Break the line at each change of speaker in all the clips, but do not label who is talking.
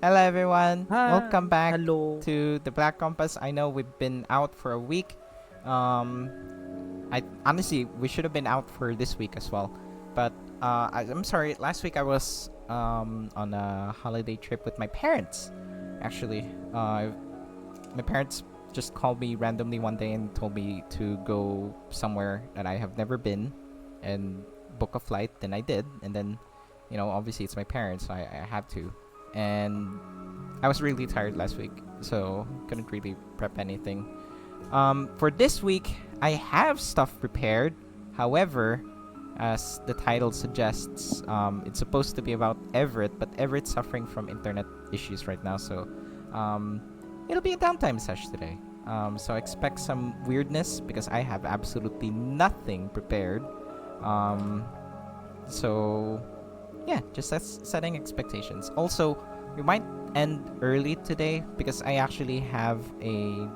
Hello everyone. Welcome
Hi.
back
Hello.
to the Black Compass. I know we've been out for a week. Um, I honestly we should have been out for this week as well, but I'm sorry. Last week I was on a holiday trip with my parents. Actually, my parents just called me randomly one day and told me to go somewhere that I have never been, and book a flight. Then I did, and then, obviously it's my parents, so I had to, and I was really tired last week, so couldn't really prep anything. For this week, I have stuff prepared. However, as the title suggests, it's supposed to be about Everett, but Everett's suffering from internet issues right now, so um, it'll be a downtime sesh today. So expect some weirdness because I have absolutely nothing prepared. Um, so yeah, just setting expectations. Also, we might end early today because I actually have a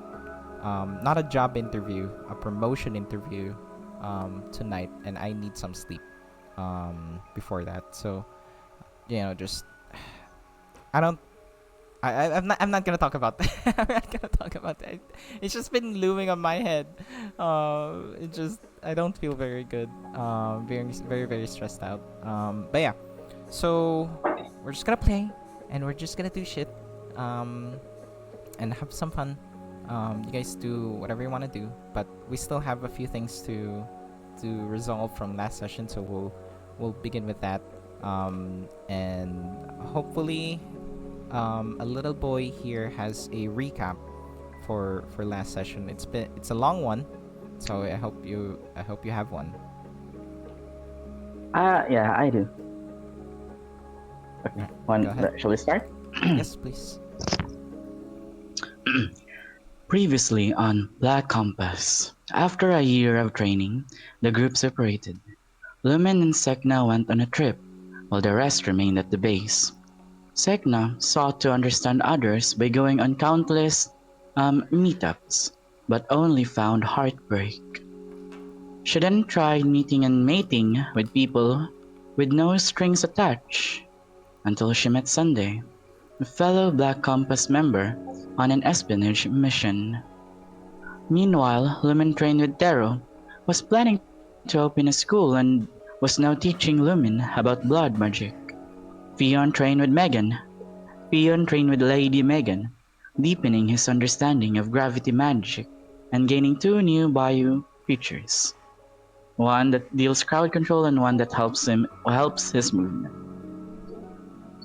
not a job interview, a promotion interview tonight, and I need some sleep before that. So just I don't. I'm not gonna talk about that. I'm not gonna talk about that. It's just been looming on my head. It just I don't feel very good. Very very very stressed out. But yeah, so we're just gonna play, and we're just gonna do shit, um, and have some fun. You guys do whatever you want to do, but we still have a few things to resolve from last session, so we'll begin with that. And hopefully, a little boy here has a recap for last session. It's a long one, so I hope you have one.
Yeah, I do. Okay,
Go ahead.
shall we start?
Yes, please.
Previously on Black Compass. After a year of training, the group separated. Lumen and Sek'na went on a trip, while the rest remained at the base. Sek'na sought to understand others by going on countless meetups, but only found heartbreak. She then tried meeting and mating with people with no strings attached until she met Sunday, a fellow Black Compass member, on an espionage mission. Meanwhile, Lumen trained with Tero, was planning to open a school and was now teaching Lumen about blood magic. Fion trained with Megan. Fion trained with Lady Megan, deepening his understanding of gravity magic and gaining two new Bayou features. One that deals crowd control and one that helps his movement.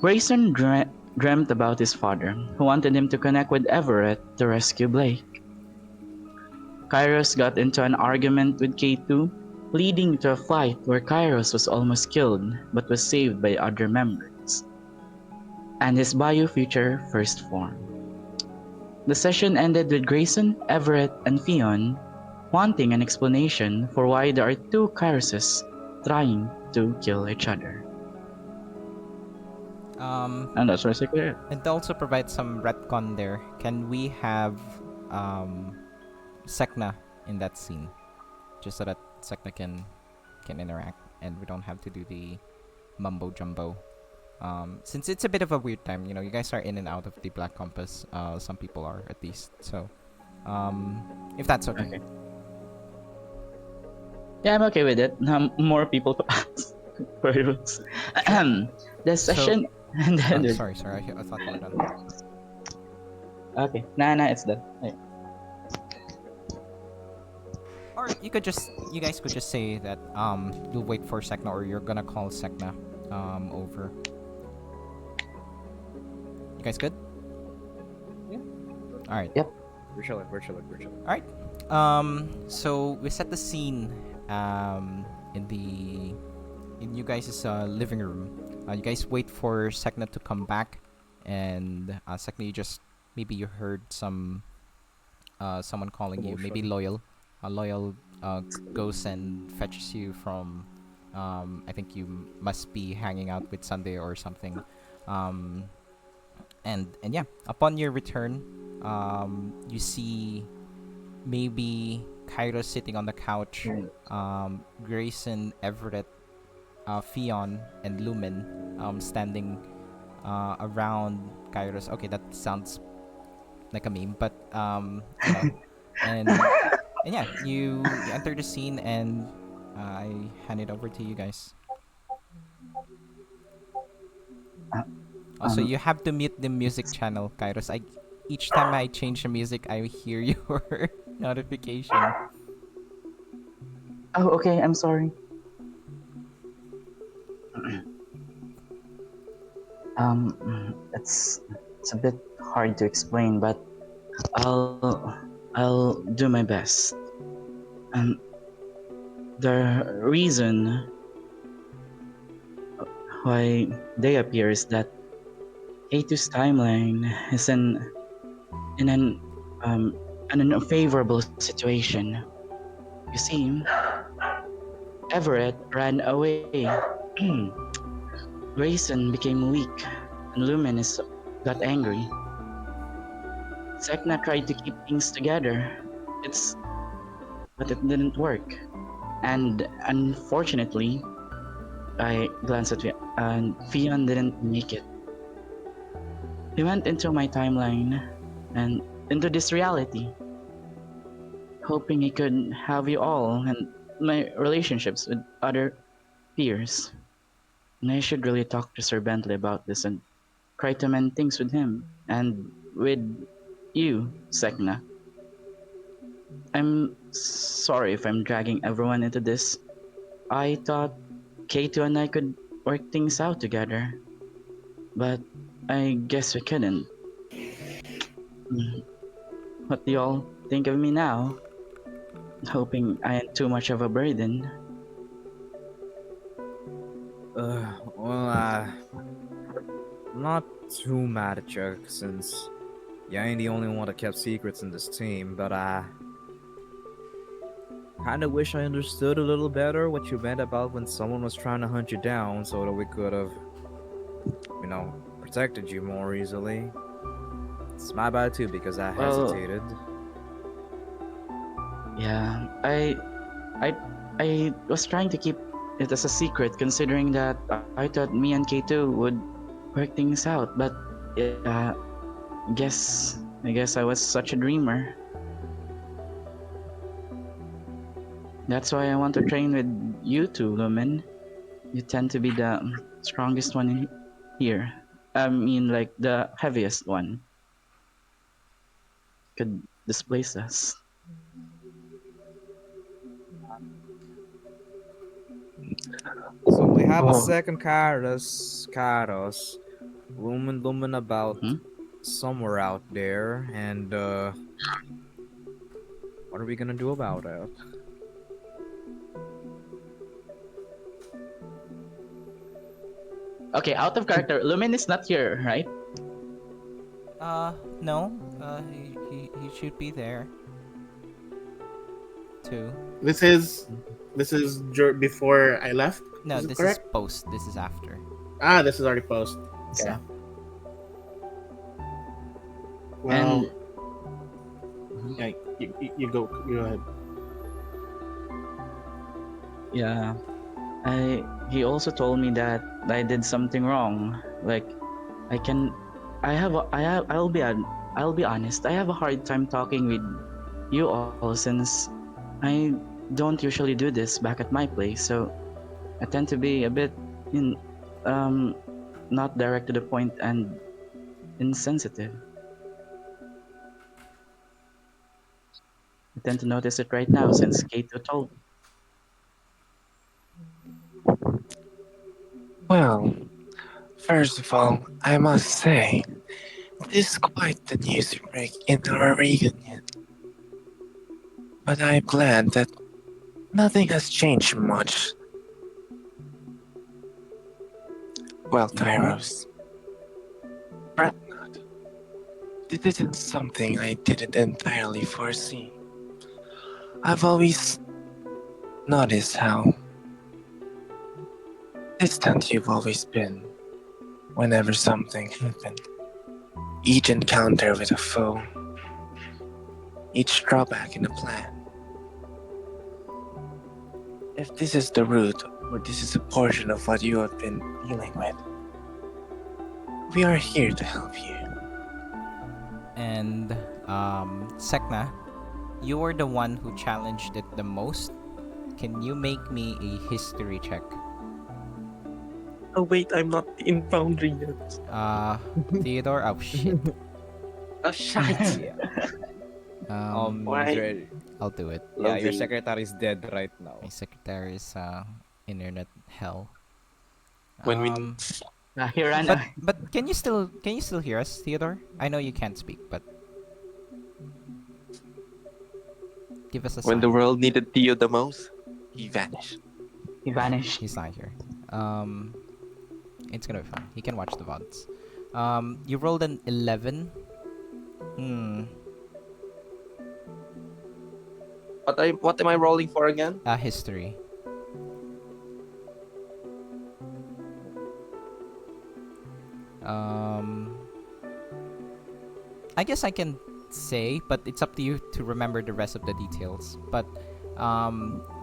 Grayson dreamt about his father, who wanted him to connect with Everett to rescue Blake. Kairos got into an argument with K2, leading to a fight where Kairos was almost killed but was saved by other members, and his Bayou feature first form. The session ended with Grayson, Everett, and Fion wanting an explanation for why there are two Kairoses trying to kill each other. And that's where I
And also provide some retcon there. Can we have Sek'na in that scene, just so that Sek'na can interact and we don't have to do the mumbo jumbo. Since it's a bit of a weird time, you guys are in and out of the Black Compass. Some people are at least. So, if that's okay.
Okay. Yeah, I'm okay with it. More people to ask for rules. The session ended.
Sorry. I thought you were done.
Okay, nah, it's done. Okay.
Or you guys could just say that you'll wait for Sek'na, or you're gonna call Sek'na over. You guys good?
Yeah.
All right.
Yep.
We're chilling.
All right. So we set the scene in you guys' living room. You guys wait for Sek'na to come back, and Sek'na, maybe you heard someone calling you, maybe
Commotion.
Loyal goes and fetches you from. I think you must be hanging out with Sunday or something. Um, and yeah, upon your return, you see maybe Kairos sitting on the couch, Grayson, Everett, Fion, and Lumen standing around Kairos. Okay, that sounds like a meme, but you know, and yeah, you enter the scene, and I hand it over to you guys.
Uh,
Also,
Um,
you have to mute the music channel, Kairos. I each time I change the music, I hear your notification.
oh, okay. I'm sorry. It's a bit hard to explain, but I'll do my best. Um, the reason why they appear is that K2's timeline is in um an unfavorable situation. You see, Everett ran away. Grayson became weak, and Lumen got angry. Sek'na tried to keep things together. It's but it didn't work. And unfortunately, I glanced at and Fion didn't make it. He went into my timeline and into this reality, hoping he could have you all and my relationships with other peers. And I should really talk to Sir Bentley about this and try to mend things with him and with you, Sek'na. I'm sorry if I'm dragging everyone into this. I thought K2 and I could work things out together, but I guess we couldn't. Mm, what do y'all think of me now? Hoping I ain't too much of a burden.
Well, I'm not too mad at you since you ain't the only one that kept secrets in this team, but I kinda wish I understood a little better what you meant about when someone was trying to hunt you down so that we could have, protected you more easily. It's my bad too because I
Well,
hesitated.
yeah, I, I was trying to keep it as a secret, considering that I thought me and K2 would work things out. But yeah, I guess I was such a dreamer. That's why I want to train with you two, Lumen. You tend to be the strongest one in here. I mean, like the heaviest one. Could displace us.
So we have a
Oh,
second Kairos, Lumen about
Hmm?
somewhere out there, and what are we gonna do about it?
Okay, out of character. Lumen is not here, right?
No. He should be there too.
this is before I left.
No,
Is it
this is
correct?
post. This is after.
Ah, this is already post. Okay.
So,
Well,
and Mhm.
yeah, you go. You go ahead.
yeah, I he also told me that I did something wrong. Like I can, I'll be honest. I have a hard time talking with you all since I don't usually do this back at my place. So I tend to be a bit in um not direct to the point and insensitive. I tend to notice it right now since Kato told.
Well, first of all, I must say, this is quite the news to break in our reunion. But I'm glad that nothing has changed much. Well,
Mhm.
Kairos, fret not. This isn't something I didn't entirely foresee. I've always noticed how distant you've always been whenever something happened. Each encounter with a foe, each drawback in a plan. If this is the root, or this is a portion of what you have been dealing with, We are here to help you.
And Sek'na, you were the one who challenged it the most. Can you make me a history check?
Oh wait, I'm not in Foundry yet.
Theodore. Oh shit.
Oh shite.
Yeah.
Why?
Your,
I'll do it.
yeah, your
Lovely.
secretary is dead right now.
My secretary is internet hell.
When we
He ran.
But can you still hear us, Theodore? I know you can't speak, but give us a
when
sign.
the world needed Theo the most, he vanished.
He vanished.
He's not here. It's gonna be fine. He can watch the VODs. You rolled an 11. Hmm.
What am I rolling for again?
History. Um. I guess I can say, but it's up to you to remember the rest of the details. But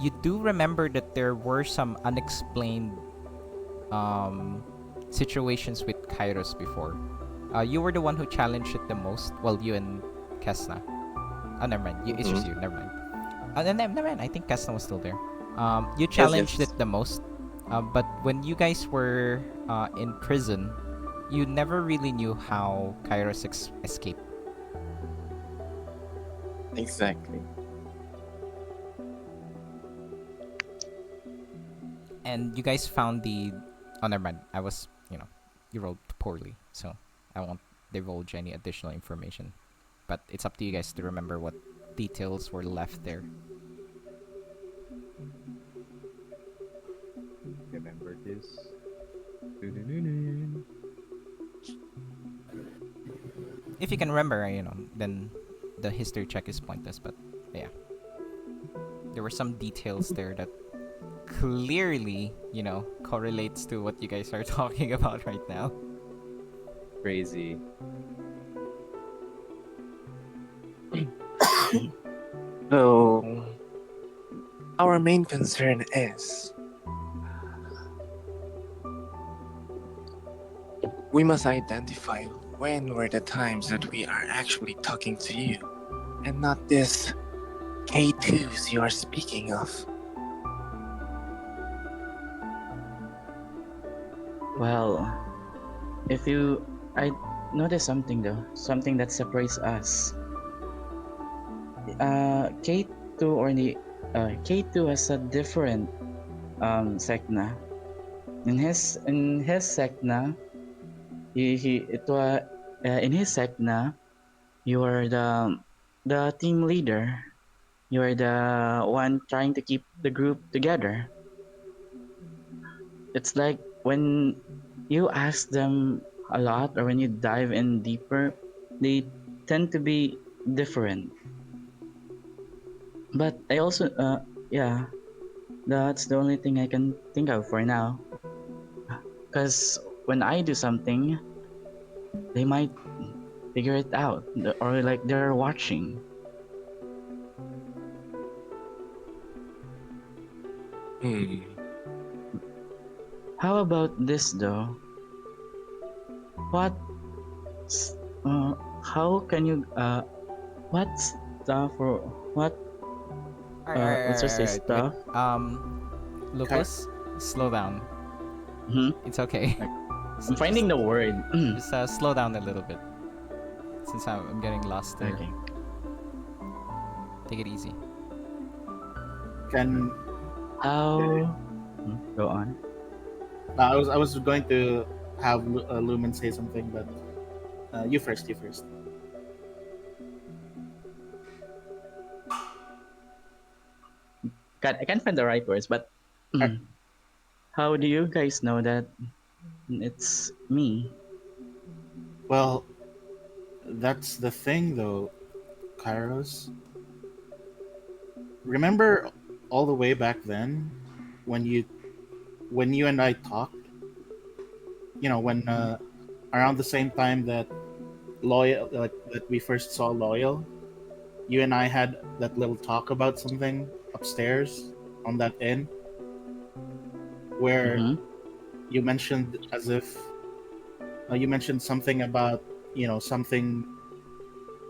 you do remember that there were some unexplained situations with Kairos before. You were the one who challenged it the most. Well, you and Kes'na. Oh, never mind. It's just you. Never mind. Never mind. I think Kes'na was still there. You challenged
yes.
it the most. But when you guys were in prison, you never really knew how Kairos escaped.
Exactly.
And you guys found the. Oh, never mind. I was, you rolled poorly, so I won't divulge any additional information. But it's up to you guys to remember what details were left there.
Remember this.
If you can remember, then the history check is pointless. But yeah, there were some details there that clearly, correlates to what you guys are talking about right now.
Crazy.
So, our main concern is we must identify when were the times that we are actually talking to you, and not this K2s you are speaking of.
Well, I noticed something though, something that separates us. K2 or the K2 has a different Sek'na. In his Sek'na, in his Sek'na, you are the team leader. You are the one trying to keep the group together. It's like when you ask them a lot or when you dive in deeper, they tend to be different. But I also, yeah, that's the only thing I can think of for now. Because when I do something, they might figure it out or like they're watching. How about this though? What? How can you? What stuff or what? Let's just say
Alright, wait.
stuff.
Lupus, slow down.
Hmm.
It's okay.
I'm finding the word.
Just slow down a little bit, since I'm getting lost there.
Okay.
Take it easy.
Can
How? Go on.
I was going to have Lumen say something, but you first.
I can't find the right words, but how do you guys know that it's me?
Well, that's the thing, though, Kairos. Remember all the way back then, when you and I talked. When around the same time that Loyal, like that we first saw Loyal, you and I had that little talk about something upstairs on that inn, where
Mm-hmm.
you mentioned as if You mentioned something about something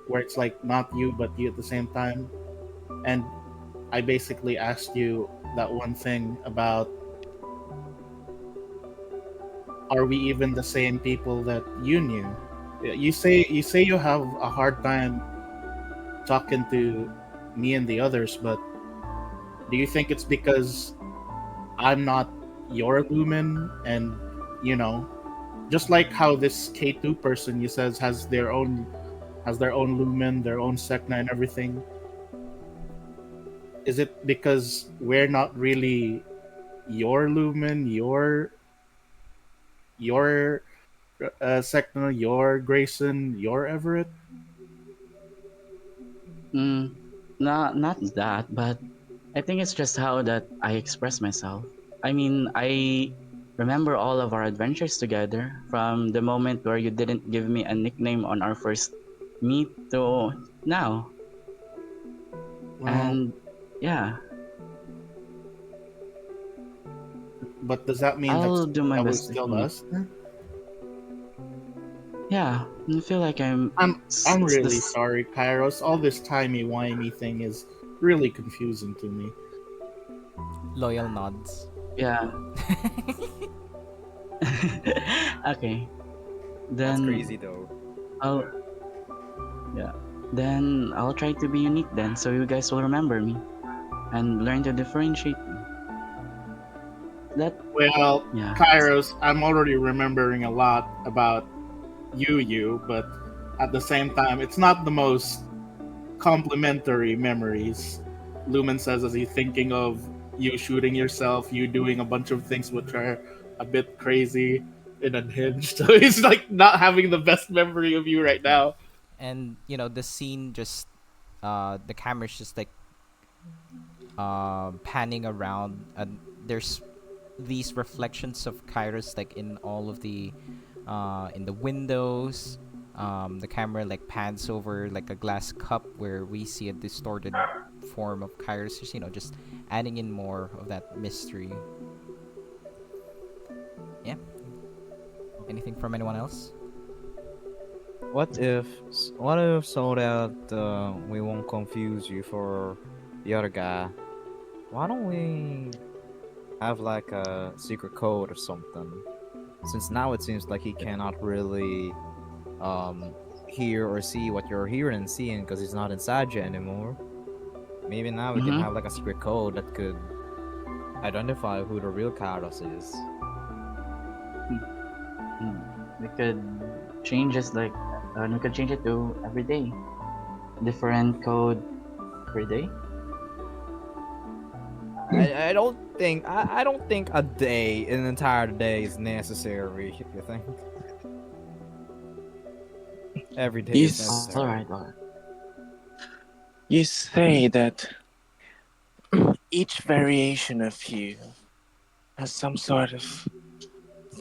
where it's like not you but you at the same time, and I basically asked you that one thing about, are we even the same people that you knew? You say you have a hard time talking to me and the others, but do you think it's because I'm not your Lumen, and you know, just like how this K2 person you says has their own Lumen, their own Sek'na and everything? Is it because we're not really your Lumen, your Sek'na, your Grayson, your Everett?
Mm, not that, but I think it's just how that I express myself. I mean, I remember all of our adventures together from the moment where you didn't give me a nickname on our first meet to now.
Well,
And yeah,
but does that mean
I'll do my
that was
best if
still
you need.
us then?
Yeah, I feel like
I'm
it's
really
this.
sorry, Kairos. All this timey-wimey thing is really confusing to me.
Loyal nods.
Yeah. Okay,
That's
then
crazy though.
I'll yeah. Then I'll try to be unique then, so you guys will remember me and learn to differentiate me. That
Well,
yeah.
Kairos, I'm already remembering a lot about you, but at the same time, it's not the most complimentary memories. Lumen says as he's thinking of you shooting yourself, you doing a bunch of things which are a bit crazy and unhinged. So he's like not having the best memory of you right now.
And the scene just the camera's just like panning around, and there's these reflections of Kairos like in all of the in the windows. The camera like pans over like a glass cup where we see a distorted form of Kairos, just adding in more of that mystery. Yeah. Anything from anyone else?
What if so that we won't confuse you for the other guy? Why don't we have like a secret code or something? Since now it seems like he cannot really um hear or see what you're hearing and seeing because he's not inside you anymore. Maybe now we can
Mm-hmm.
have like a secret code that could identify who the real Kairos is.
We could change it like we could change it to every day, different code per day.
I don't think a day, an entire day is necessary. You think? Every day
You,
is
s-
All
necessary.
right, all right.
you say that each variation of you has some sort of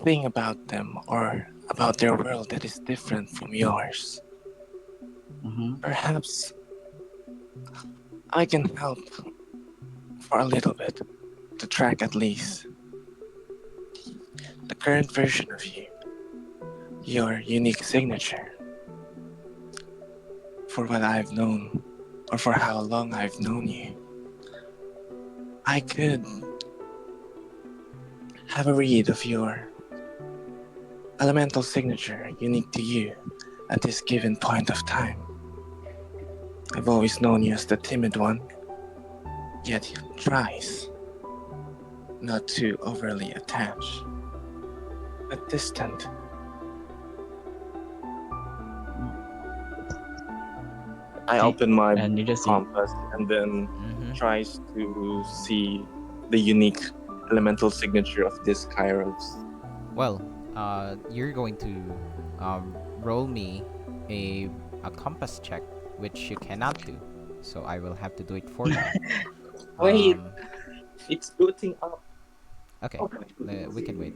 thing about them or about their world that is different from yours.
Mm-hmm.
Perhaps I can help for a little bit to track at least the current version of you, your unique signature. For what I've known, or for how long I've known you, I could have a read of your elemental signature unique to you at this given point of time. I've always known you as the timid one, yet he tries not to overly attach, but distant. I
See,
open my
and you just see.
compass and then
Mm-hmm.
tries to see the unique elemental signature of this Kairos.
Well, you're going to roll me a a compass check, which you cannot do. So I will have to do it for you.
Wait,
Um,
it's booting up.
okay, we can wait.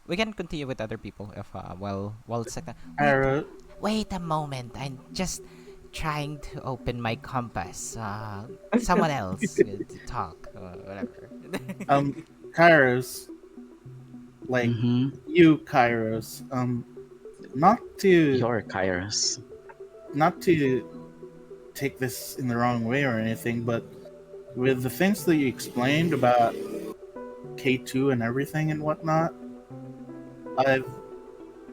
We can continue with other people if while it's like that.
Kairos,
Wait a moment. I'm just trying to open my compass. Someone else to talk or whatever.
um, Kairos, like
Mm-hmm.
you, Kairos. Not to
Your Kairos.
not to take this in the wrong way or anything, but with the things that you explained about K2 and everything and whatnot, I've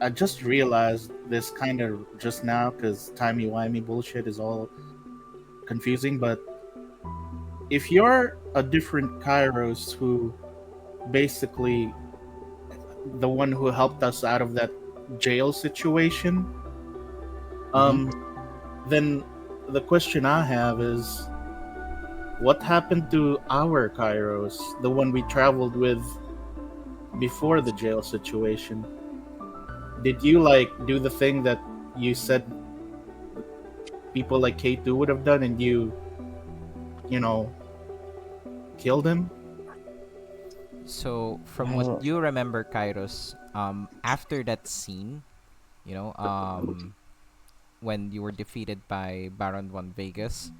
I just realized this kind of just now because timey-wimey bullshit is all confusing. But if you're a different Kairos who basically the one who helped us out of that jail situation,
Mm-hmm.
um, then the question I have is, what happened to our Kairos, the one we traveled with before the jail situation? Did you like do the thing that you said people like K2 would have done, and you know, killed him?
So from what
Well,
you remember, Kairos, after that scene, you know, when you were defeated by Baron von Vegas,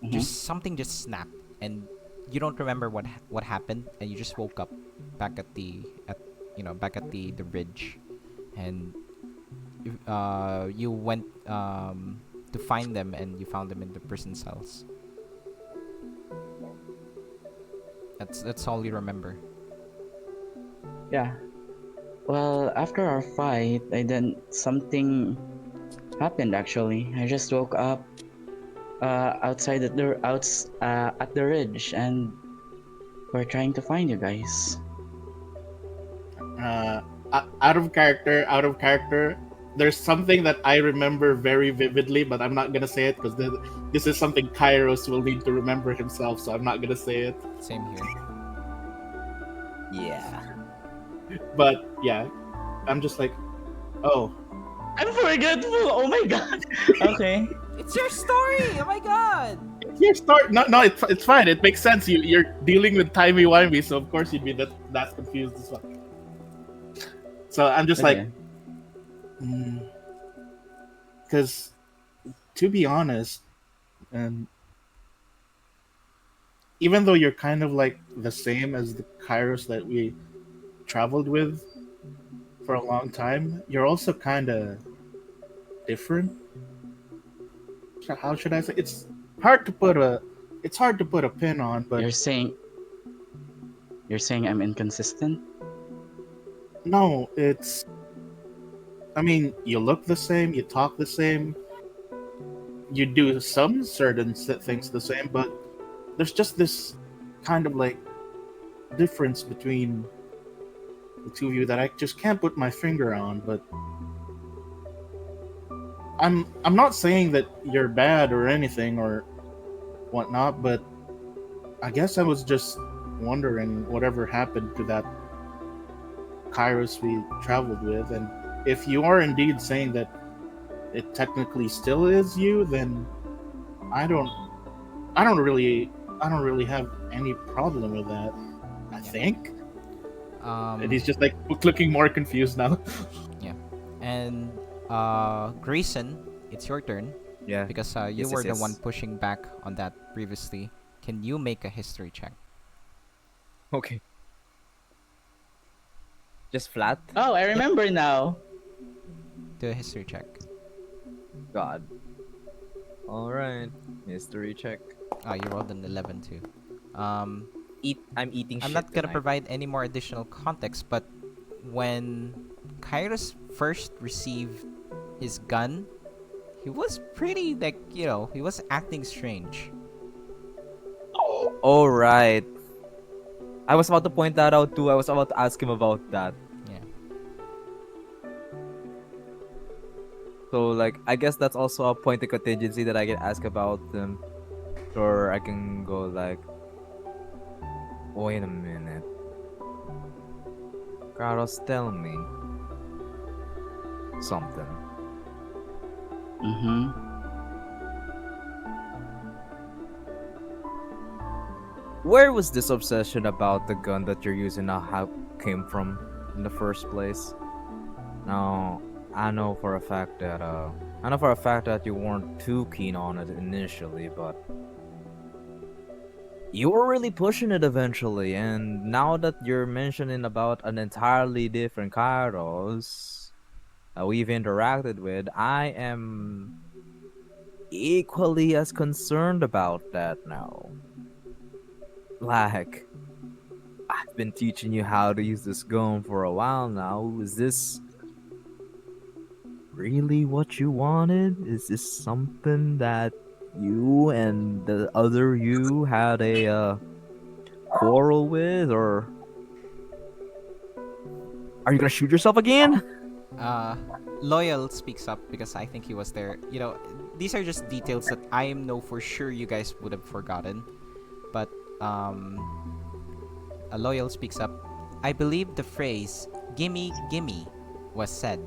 mm-hmm.
just something just snapped, and you don't remember what happened, and you just woke up back at back at the ridge, and you went to find them, and you found them in the prison cells. That's all you remember.
Yeah. Well, after our fight, I then something happened actually. I just woke up outside at the ridge, and we're trying to find you guys.
Uh, out of character. There's something that I remember very vividly, but I'm not gonna say it because this is something Kairos will need to remember himself, so I'm not gonna say it.
Same here.
Yeah.
But yeah, I'm just like, oh,
I'm forgetful. Oh my god. Okay.
It's your story. Oh my god.
your start. No, no, it's fine. It makes sense. You're dealing with timey wimey, so of course you'd be that confused as well. So I'm just like,
Okay.
because to be honest, and even though you're kind of like the same as the Kairos that we traveled with for a long time, you're also kind of different. How should I say? Hard to put a hard to put a pin on, but
You're saying I'm inconsistent?
no, it's. I mean, you look the same, you talk the same, you do some certain things the same, but there's just this kind of like difference between the two of you that I just can't put my finger on. But I'm not saying that you're bad or anything or whatnot, but I guess I was just wondering whatever happened to that Kairos we traveled with, and if you are indeed saying that it technically still is you, then I don't I don't really I don't really have any problem with that. I
Yeah.
think. And
Um.
he's just like looking more confused now.
Yeah. And Grayson, it's your turn
Yeah.
because you
Yes,
were
yes,
the one
yes.
pushing back on that previously. Can you make a history check?
Okay. Just flat?
Oh, I remember now.
Do a history check.
God. Alright. History check.
Oh, you rolled an 11 too. Um,
I'm eating
I'm
shit
not gonna
tonight.
provide any more additional context, but when Kairos first received his gun, he was pretty like he was acting strange.
Oh, right. I was about to point that out too. I was about to ask him about that.
Yeah.
So, like, I guess that's also a point of contingency that I can ask about them. Or I can go like, wait a minute. Carlos, tell me something.
Mm-hmm.
Where was this obsession about the gun that you're using now came from in the first place? Now, I know for a fact that you weren't too keen on it initially, but You were really pushing it eventually, and now that you're mentioning about an entirely different Kairos we've interacted with, I am equally as concerned about that now. Like, I've been teaching you how to use this gun for a while now. Is this really what you wanted? Is this something that you and the other you had a quarrel with, or are you gonna shoot yourself again?
Uh, Loyal speaks up because I think he was there. You know, these are just details that I know for sure you guys would have forgotten. But um, a Loyal speaks up. I believe the phrase "gimme, gimme" was said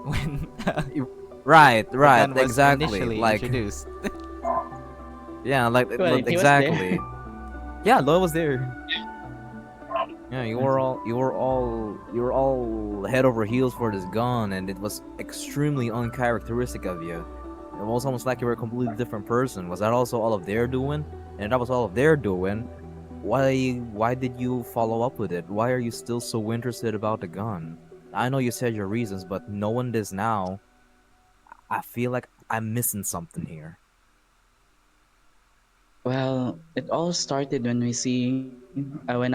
when
Right,
the
right,
gun was
exactly.
initially
Like,
introduced.
yeah,
Well, he was there.
exactly. Yeah, Lloyd was there. Yeah, you were all head over heels for this gun, and it was extremely uncharacteristic of you. It was almost like you were a completely different person. Was that also all of their doing? And that was all of their doing. Why did you follow up with it? Why are you still so interested about the gun? I know you said your reasons, but knowing this now, I feel like I'm missing something here.
Well, it all started when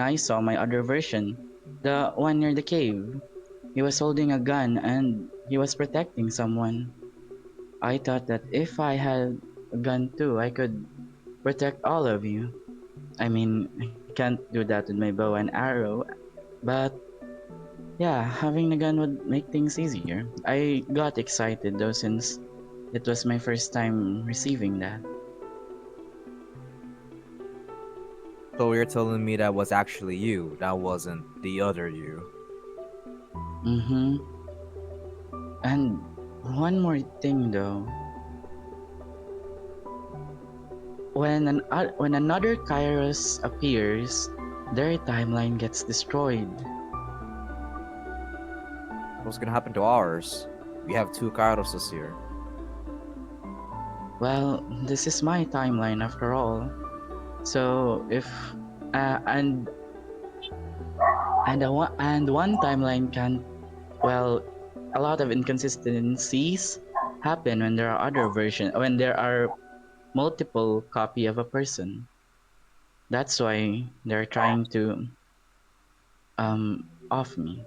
I saw my other version, the one near the cave. He was holding a gun and he was protecting someone. I thought that if I had a gun too, I could protect all of you. I mean, I can't do that with my bow and arrow, but yeah, having a gun would make things easier. I got excited though since it was my first time receiving that.
So you're telling me that was actually you, that wasn't the other you.
Mm-hmm. And one more thing though, when another Kairos appears, their timeline gets destroyed.
What's gonna happen to ours? We have two Kairoses here.
Well, this is my timeline after all. So if uh, and and one timeline can, well, a lot of inconsistencies happen when there are other version when there are multiple copy of a person. That's why they're trying to off me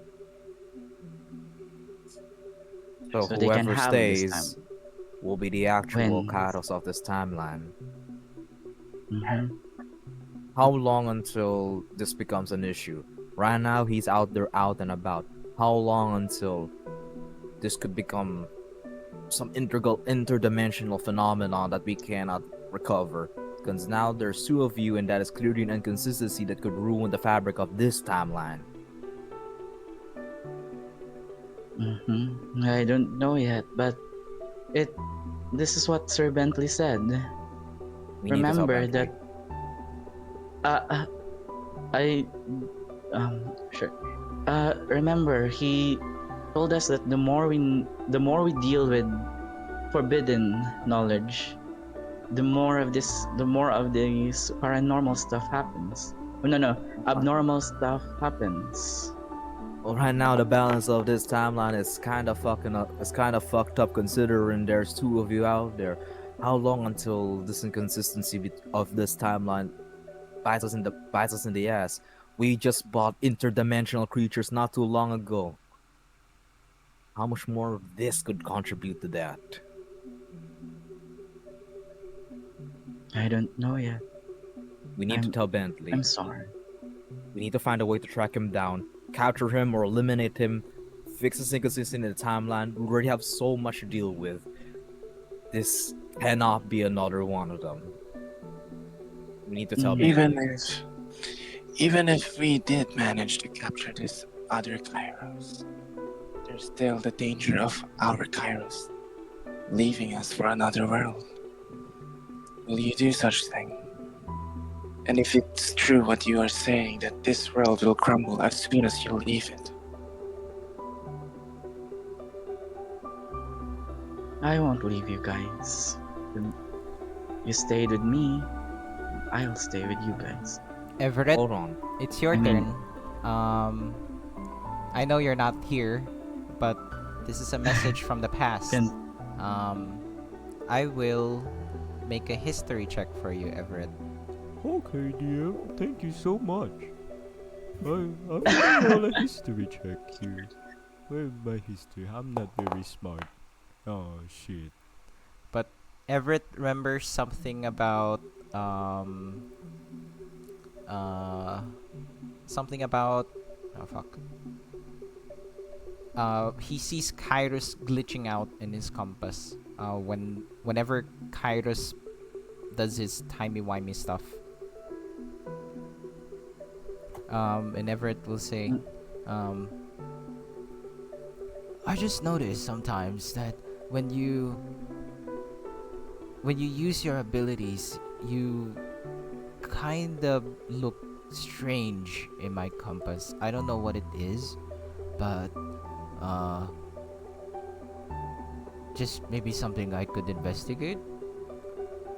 So
so they can
whoever
have this time
stays will be the actual
when.
Kairos of this timeline.
Mhm.
How long until this becomes an issue? Right now he's out there out and about. How long until this could become some integral interdimensional phenomenon that we cannot recover? Because now there's two of you, and that is clearly an inconsistency that could ruin the fabric of this timeline.
I don't know yet, but it. This is what Sir Bentley said.
We need to tell
Remember
Bentley.
that. Uh, uh, I. Sure. Remember he told us that the more we deal with forbidden knowledge, the more of this paranormal stuff happens. Oh, no, no, abnormal stuff happens.
Well, right now the balance of this timeline is kind of fucking up. It's kind of fucked up considering there's two of you out there. How long until this inconsistency of this timeline bites us in the ass? We just bought interdimensional creatures not too long ago. How much more of this could contribute to that?
I don't know yet.
We need to
I'm
tell Bentley.
I'm sorry.
We need to find a way to track him down, capture him or eliminate him, fix this inconsistency in the timeline. We already have so much to deal with. This cannot be another one of them. We need to tell
Mhm.
Bentley.
Even if we did manage to capture this other Kairos, there's still the danger of our Kairos leaving us for another world. Will you do such thing? And if it's true what you are saying, that this world will crumble as soon as you leave it,
I won't leave you guys. You stayed with me. I'll stay with you guys.
Everett,
Hold on.
it's your
I mean,
turn. Um, I know you're not here, but this is a message from the past.
can
Um, I will make a history check for you, Everett. Okay, dear. Thank you so much. I'm gonna roll a history check here. Where's my history? I'm not very smart. Oh shit. But Everett remembers something about um uh something about oh fuck. He sees Kairos glitching out in his compass. Whenever Kairos does his timey wimey stuff. And Everett will say, um, I just noticed sometimes that when you use your abilities, you kind of look strange in my compass. I don't know what it is, but uh, just maybe something I could investigate.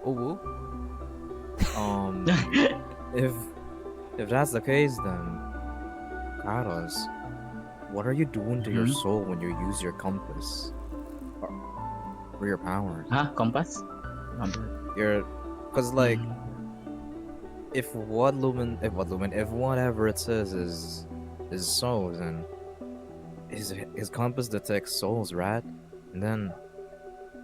Oh,
Um, if that's the case, then Kairos, what are you doing to your
Mhm.
soul when you use your compass or your power?
Compass? Number.
Your, cause like
Mhm.
if whatever it says is souls, and his compass detects souls, right? And then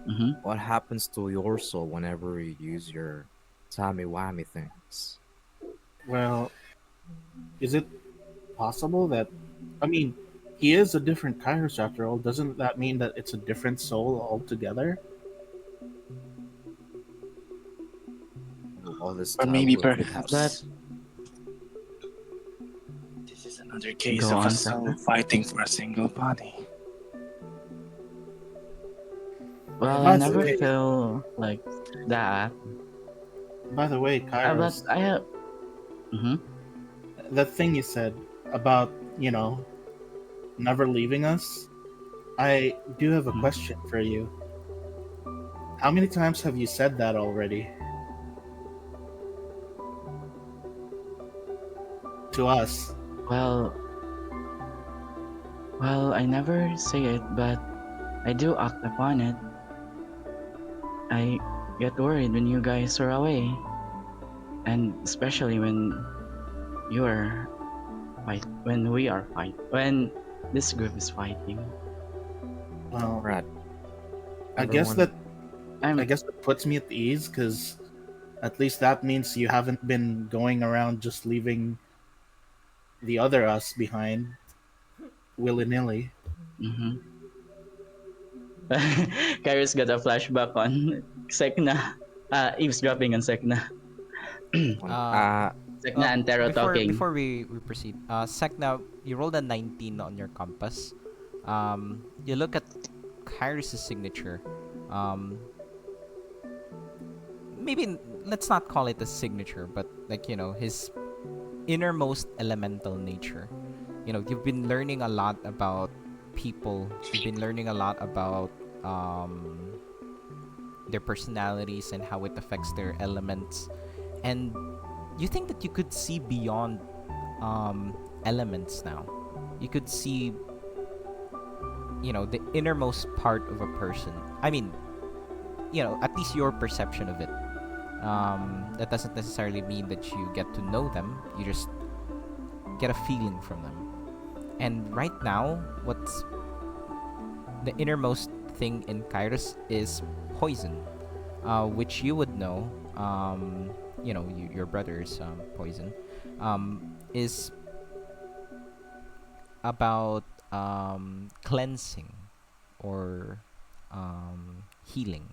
Mhm.
what happens to your soul whenever you use your timey wimey things?
Well, is it possible that, I mean, he is a different Kairos after all. Doesn't that mean that it's a different soul altogether?
All this
Or
time
maybe
we've been
But
perhaps this is another case
go
of a
on,
soul
Sek'na.
fighting for a single body.
Well,
And
I
by the
never
way,
feel like that. But
Kairos,
I have. Mhm.
that thing you said about, never leaving us, I do have a
Mhm.
question for you. How many times have you said that already to us?
Well, I never say it, but I do act upon it. I get worried when you guys are away, and especially when you are when we are when this group is fighting.
Well,
right.
I guess
Everyone,
that I
I'm
guess that puts me at ease because at least that means you haven't been going around just leaving the other us behind willy nilly.
mhm. Kairos got a flashback on Sek'na. Eavesdropping on Sek'na.
uh,
Sek'na and Tero talking.
before we proceed, Sek'na, you rolled a 19 on your compass. You look at Kairos' signature. Um, let's not call it a signature, but like his innermost elemental nature. You've been learning a lot about people. You've been learning a lot about um, their personalities and how it affects their elements, and you think that you could see beyond elements now. You could see, the innermost part of a person. I mean, at least your perception of it. That doesn't necessarily mean that you get to know them. You just get a feeling from them. And right now, what's the innermost thing in Kairos is poison, which you would know. Your brother's poison is about cleansing or healing.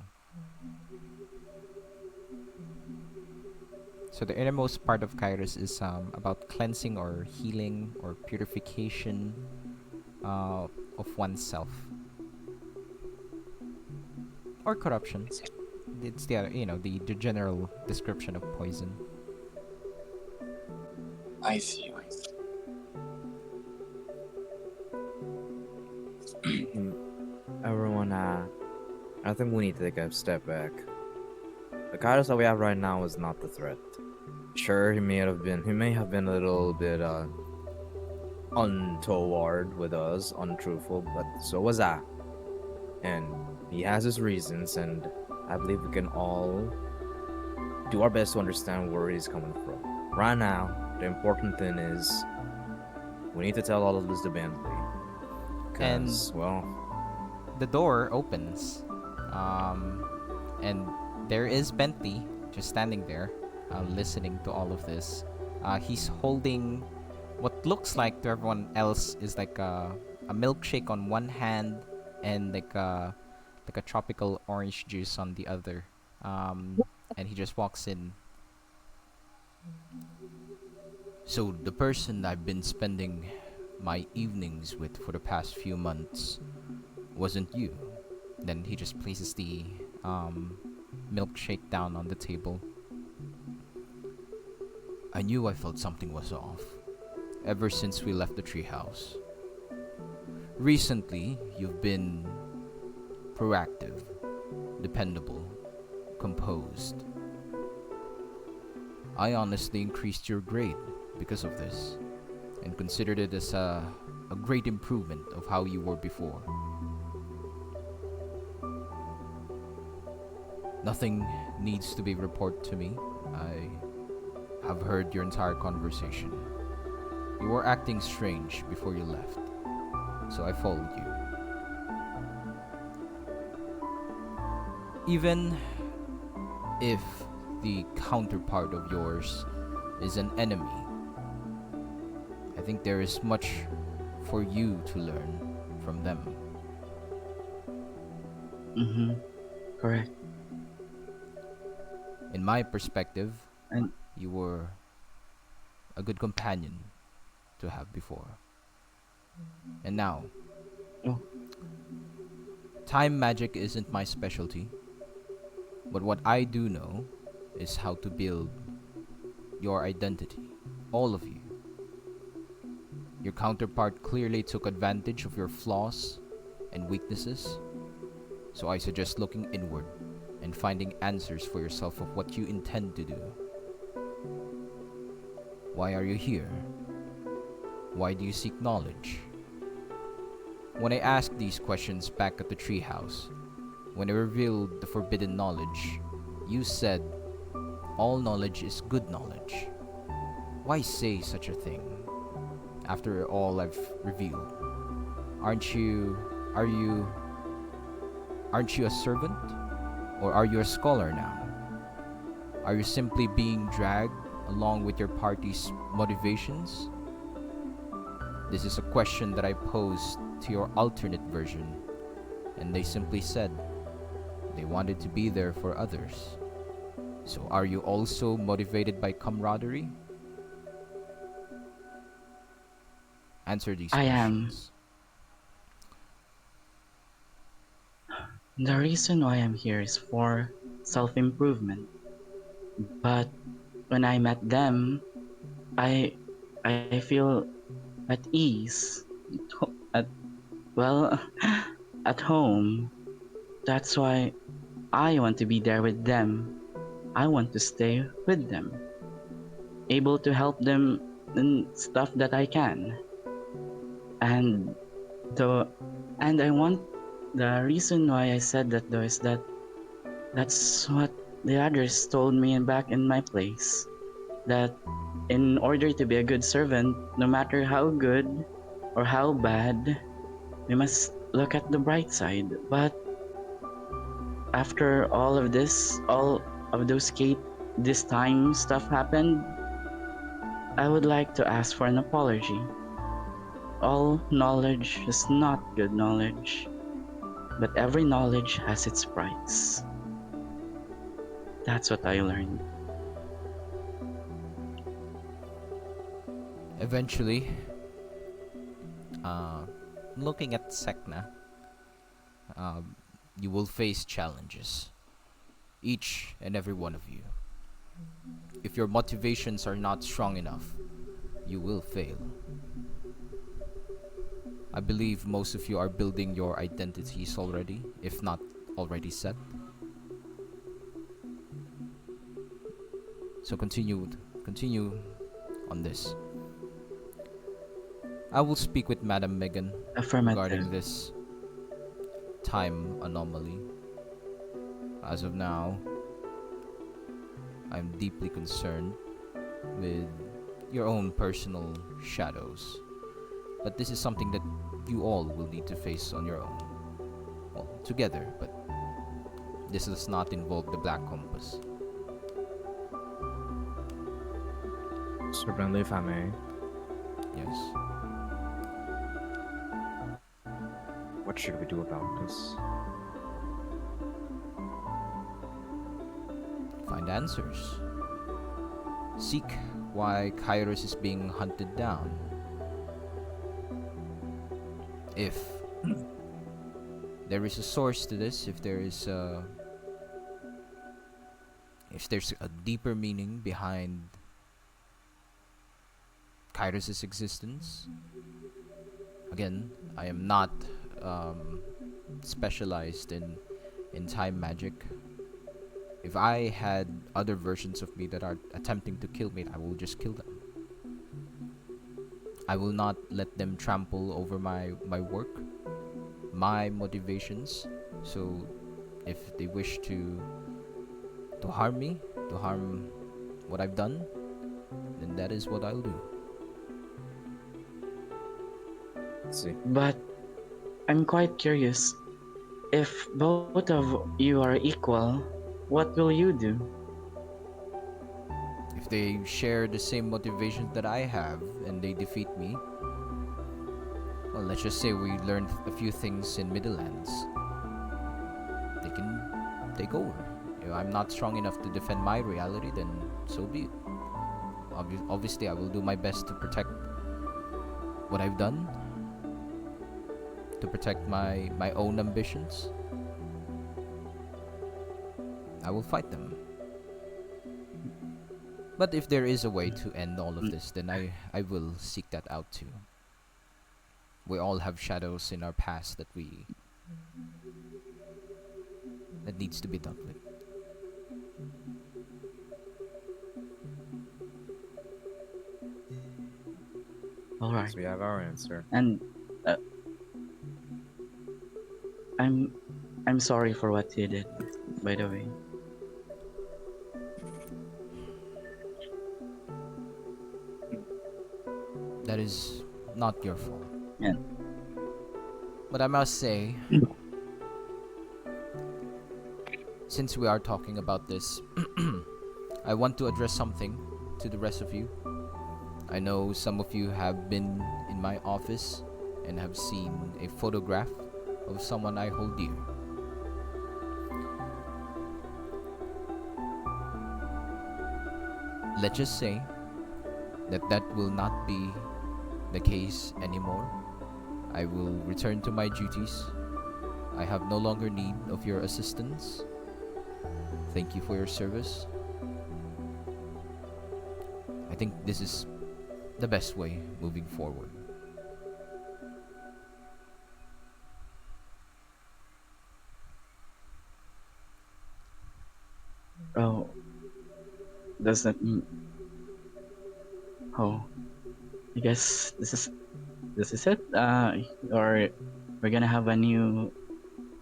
So the innermost part of Kairos is about cleansing or healing or purification of oneself or corruption. It's the other, the general description of poison.
I see. I see.
everyone, I think we need to take a step back. The Kairos that we have right now is not the threat. Sure, he may have been. He may have been a little bit untoward with us, untruthful, but so was I. And he has his reasons, and I believe we can all do our best to understand where he's coming from. Right now, the important thing is we need to tell all of this to Bentley.
And
Because, well,
the door opens, and there is Bentley just standing there, listening to all of this. He's holding what looks like to everyone else is like a milkshake on one hand and like a tropical orange juice on the other. And he just walks in. So the person I've been spending my evenings with for the past few months wasn't you. Then he just places the milkshake down on the table. I knew I felt something was off ever since we left the treehouse. Recently, you've been proactive, dependable, composed. I honestly increased your grade because of this and considered it as a great improvement of how you were before. Nothing needs to be reported to me. I have heard your entire conversation. You were acting strange before you left, so I followed you. Even if the counterpart of yours is an enemy, I think there is much for you to learn from them.
Mm-hmm. Correct.
In my perspective,
And
you were a good companion to have before. And now,
Oh.
time magic isn't my specialty, but what I do know is how to build your identity, all of you. Your counterpart clearly took advantage of your flaws and weaknesses, so I suggest looking inward and finding answers for yourself of what you intend to do. Why are you here? Why do you seek knowledge? When I asked these questions back at the treehouse, when I revealed the forbidden knowledge, you said, all knowledge is good knowledge. Why say such a thing? After all I've revealed, aren't you a servant? Or are you a scholar now? Are you simply being dragged along with your party's motivations? This is a question that I posed to your alternate version, and they simply said they wanted to be there for others. So are you also motivated by camaraderie? Answer these
I am.
questions.
The reason why I'm here is for self-improvement. But when I met them, I I feel at ease. At well, at home. That's why I want to be there with them. I want to stay with them, able to help them in stuff that I can. And the and I want the reason why I said that though is that that's what the others told me back in my place, that in order to be a good servant, no matter how good or how bad, we must look at the bright side. But after all of this, all of those this time stuff happened, I would like to ask for an apology. All knowledge is not good knowledge, but every knowledge has its price. That's what I learned.
Eventually, looking at Sek'na, you will face challenges. Each and every one of you. If your motivations are not strong enough, you will fail. I believe most of you are building your identities already, if not already set. So continue continue on this. I will speak with Madam Megan
Affirmative.
regarding this time anomaly. As of now, I'm deeply concerned with your own personal shadows. But this is something that you all will need to face on your own. Well, together, but this does not involve the Black Compass.
Certainly, if I may.
Yes.
What should we do about this?
Find answers. Seek why Kairos is being hunted down. If there is a source to this, if there's a deeper meaning behind Kairos' existence. Again, I am not specialized in time magic. If I had other versions of me that are attempting to kill me, I will just kill them. I will not let them trample over my work, my motivations. So if they wish to harm me, to harm what I've done, then that is what I'll do.
Let's see.
But I'm quite curious. If both of you are equal, what will you do?
If they share the same motivations that I have and they defeat me, well, let's just say we learned a few things in Middlelands. They can take over. If I'm not strong enough to defend my reality, then so be it. Obviously, I will do my best to protect what I've done, to protect my own ambitions. I will fight them. But if there is a way to end all of this, then I will seek that out too. We all have shadows in our past that needs to be dealt with.
All right.
So we have our answer.
And I'm sorry for what you did, by the way.
That is not your fault.
Yeah.
But I must say, since we are talking about this, I want to address something to the rest of you. I know some of you have been in my office and have seen a photograph of someone I hold dear. Let's just say that will not be the case anymore. I will return to my duties. I have no longer need of your assistance. Thank you for your service. I think this is the best way moving forward.
Oh, does that mean? Oh, I guess this is it. Or we're gonna have a new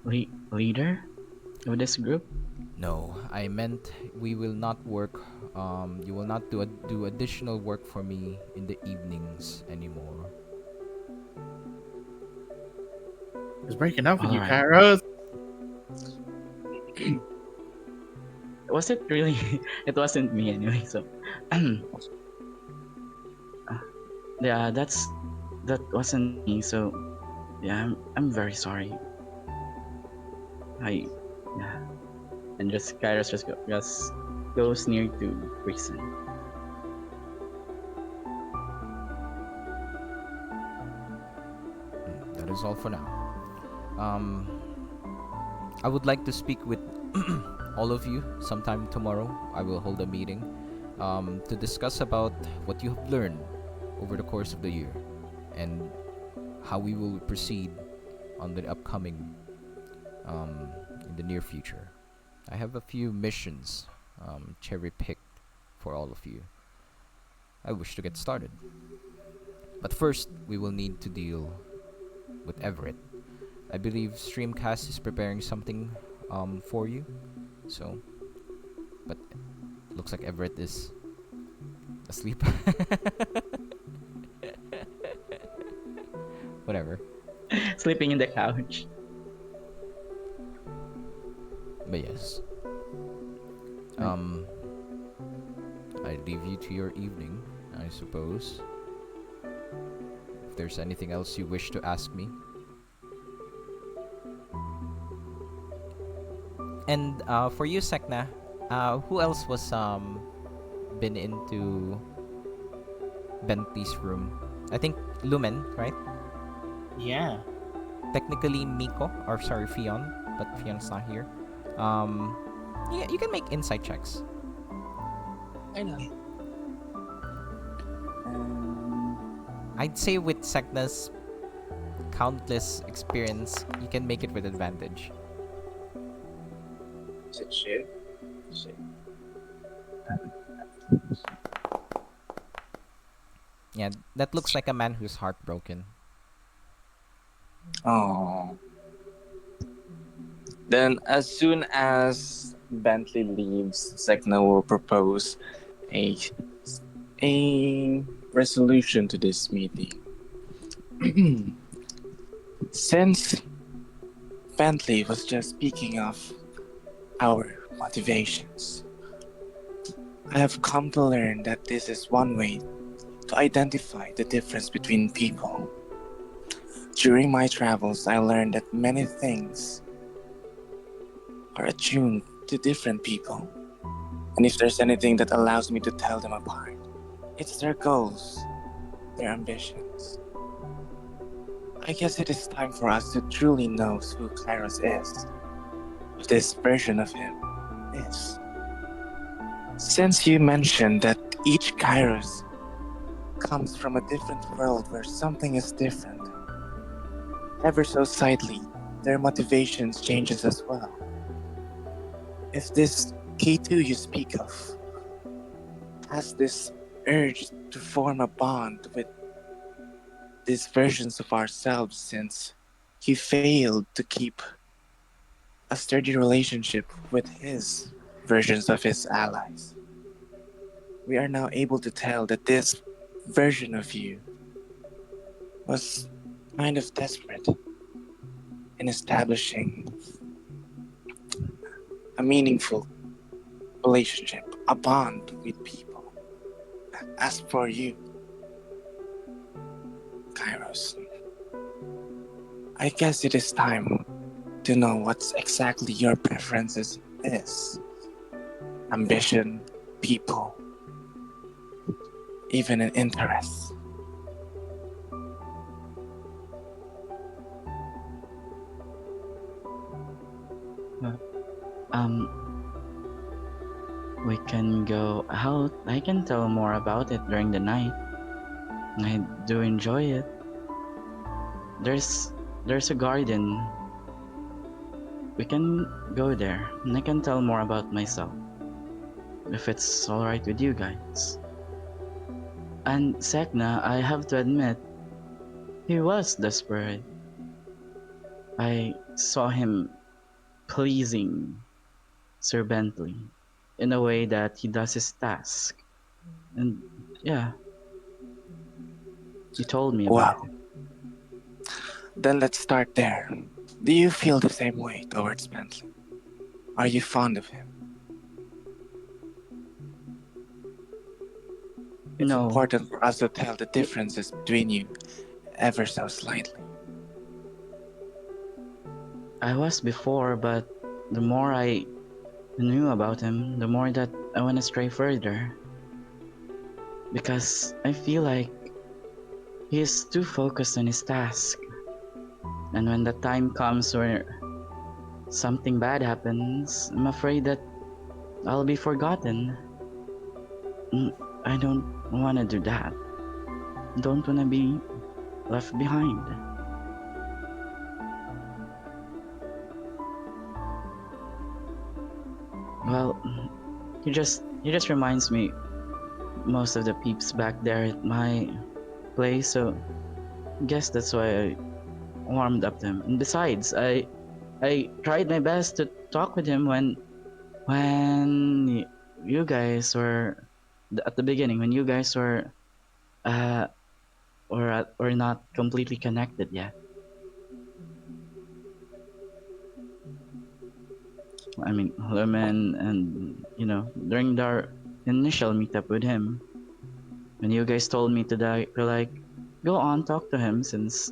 leader of this group.
No, I meant we will not work. You will not do additional work for me in the evenings anymore.
It's breaking up with you,
Alright.
Kairos.
Was it really? It wasn't me anyway. So, yeah, that wasn't me. So, yeah, I'm very sorry. Yeah, and just Kairos just goes near to Grayson.
That is all for now. I would like to speak with all of you sometime tomorrow. I will hold a meeting to discuss about what you have learned over the course of the year and how we will proceed on the upcoming in the near future. I have a few missions cherry picked for all of you. I wish to get started. But first, we will need to deal with Everett. I believe Streamcast is preparing something for you. So, but looks like Everett is asleep. Whatever.
Sleeping in the couch.
But yes. Um I leave you to your evening, I suppose. If there's anything else you wish to ask me. And for you, Sek'na, who else was been into Bentley's room? I think Lumen, right?
Yeah.
Technically Miko, or sorry, Fion, but Fion's not here. Um, yeah, you can make insight checks.
I know.
I'd say with Sek'na's countless experience, you can make it with advantage.
Is it shit? Shit.
Yeah, that looks like a man who's heartbroken.
Oh. Then, as soon as Bentley leaves, Sek'na will propose a a resolution to this meeting. Since Bentley was just speaking of our motivations, I have come to learn that this is one way to identify the difference between people. During my travels, I learned that many things are attuned to different people. And if there's anything that allows me to tell them apart, it's their goals, their ambitions. I guess it is time for us to truly know who Kairos is, what this version of him is. Since you mentioned that each Kairos comes from a different world where something is different, ever so slightly, their motivations changes as well. If this K2 you speak of has this urge to form a bond with these versions of ourselves since he failed to keep a sturdy relationship with his versions of his allies, we are now able to tell that this version of you was kind of desperate in establishing a meaningful relationship, a bond with people. As for you, Kairos, I guess it is time to know what's exactly your preferences is. Ambition, people, even an interest.
Um, we can go out. I can tell more about it during the night. I do enjoy it. There's a garden. We can go there, and I can tell more about myself, if it's alright with you guys. And Sek'na, I have to admit, he was desperate. I saw him pleasing Sir Bentley in a way that he does his task. And yeah, he told me about
Well,
it.
then let's start there. Do you feel the same way towards Bentley? Are you fond of him? It's
No,
important for us to tell the differences between you ever so slightly.
I was before, but the more I knew about him, the more that I want to stray further. Because I feel like he is too focused on his task. And when the time comes where something bad happens, I'm afraid that I'll be forgotten. I don't want to do that. Don't want to be left behind. Well, he just reminds me most of the peeps back there at my place, so guess that's why I warmed up to him. And besides, I tried my best to talk with him when you guys were at the beginning, when you guys were uh or not completely connected yet. I mean, Lumen, and during our initial meetup with him, when you guys told me to like go on talk to him since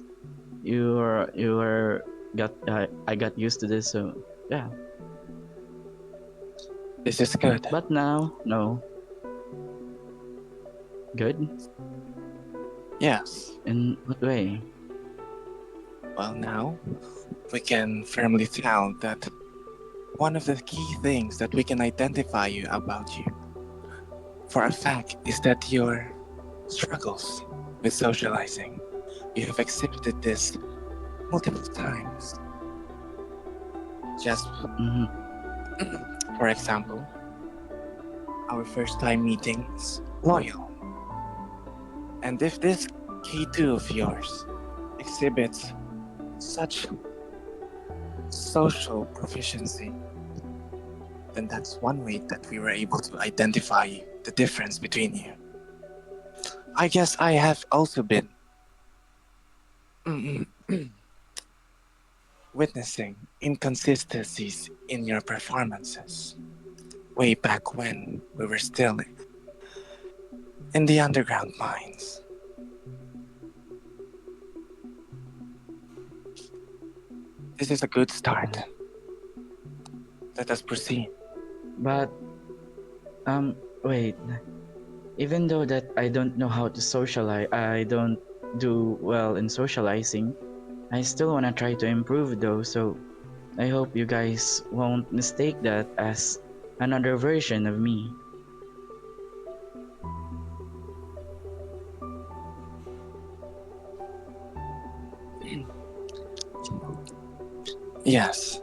you were got I got used to this, so yeah.
This is good.
But now, no. Good?
Yes.
In what way?
Well, now we can firmly tell that one of the key things that we can identify you about you for a fact is that your struggles with socializing. You have exhibited this multiple times. Just
Mm-hmm.
for example, our first time meetings, loyal. And if this K2 of yours exhibits such social proficiency, then that's one way that we were able to identify the difference between you. I guess I have also been witnessing inconsistencies in your performances way back when we were still in the underground mines. This is a good start. Let us proceed.
But wait. Even though that I don't know how to socialize, I don't do well in socializing, I still wanna try to improve though, so I hope you guys won't mistake that as another version of me.
Yes,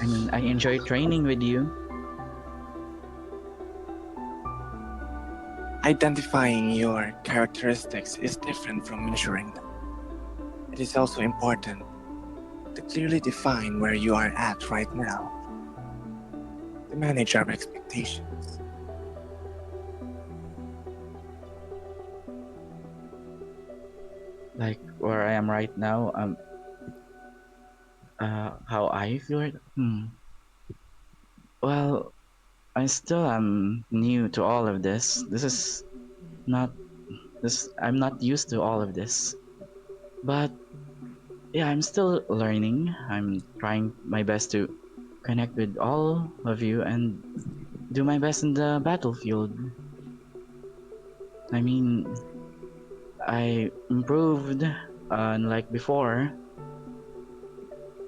I mean, I enjoy training with you.
identifying your characteristics is different from measuring them. It is also important to clearly define where you are at right now to manage our expectations.
Like where I am right now, how I feel right. Well, I still am new to all of this. Not I'm not used to all of this. But yeah, I'm still learning. I'm trying my best to connect with all of you and do my best in the battlefield. I mean, I improved unlike before,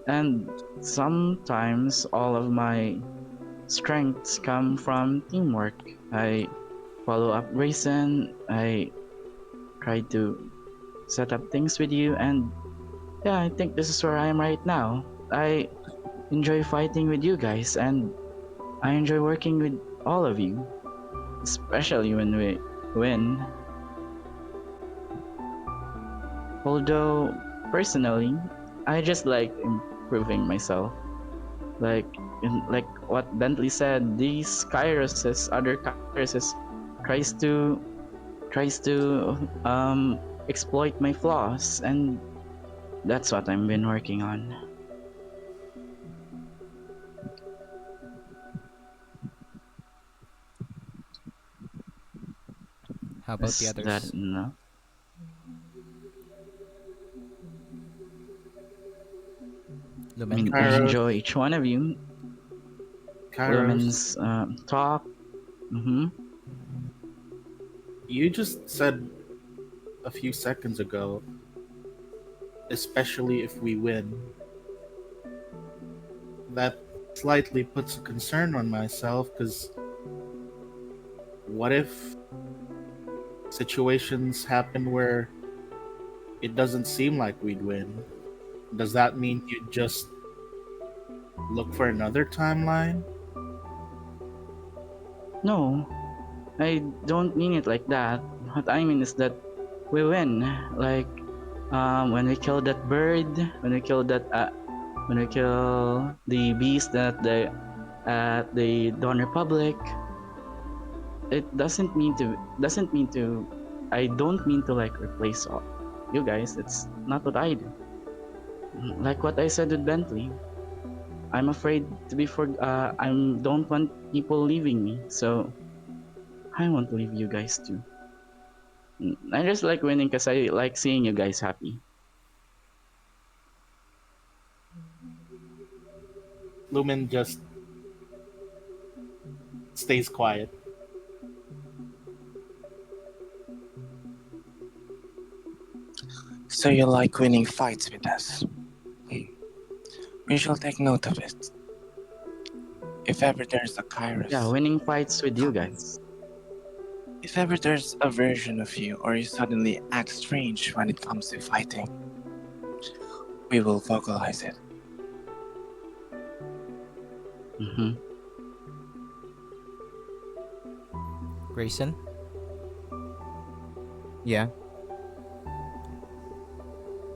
and sometimes all of my strengths come from teamwork. I follow up Grayson, I try to set up things with you, and yeah, I think this is where I am right now. I enjoy fighting with you guys, and I enjoy working with all of you, especially when we win. Although, personally, I just like improving myself. Like, like what Bentley said, these Kairoses, other Kairoses, tries to tries to exploit my flaws, and that's what I've been working on.
How about the
Is that
others?
enough? I
Lumen?
mean, I
Kairos,
enjoy each one of you.
Kairos,
Lumen's talk. Mm-hmm.
you just said a few seconds ago, especially if we win. That slightly puts a concern on myself because what if situations happen where it doesn't seem like we'd win? Does that mean you just look for another timeline?
No, I don't mean it like that. What I mean is that we win. Like, when we kill that bird, when we kill the beast at the Dawn Republic, it doesn't mean to. I don't mean to like replace you guys. It's not what I do. Like what I said with Bentley, I'm afraid to be for. I don't want people leaving me, so I won't leave you guys too. I just like winning because I like seeing you guys happy.
Lumen just stays quiet.
So you like winning fights with us? We shall take note of it. If ever there's a
Yeah,
Kairos,
winning fights with you guys.
if ever there's a version of you or you suddenly act strange when it comes to fighting, we will vocalize it.
Mm-hmm.
Grayson.
Yeah.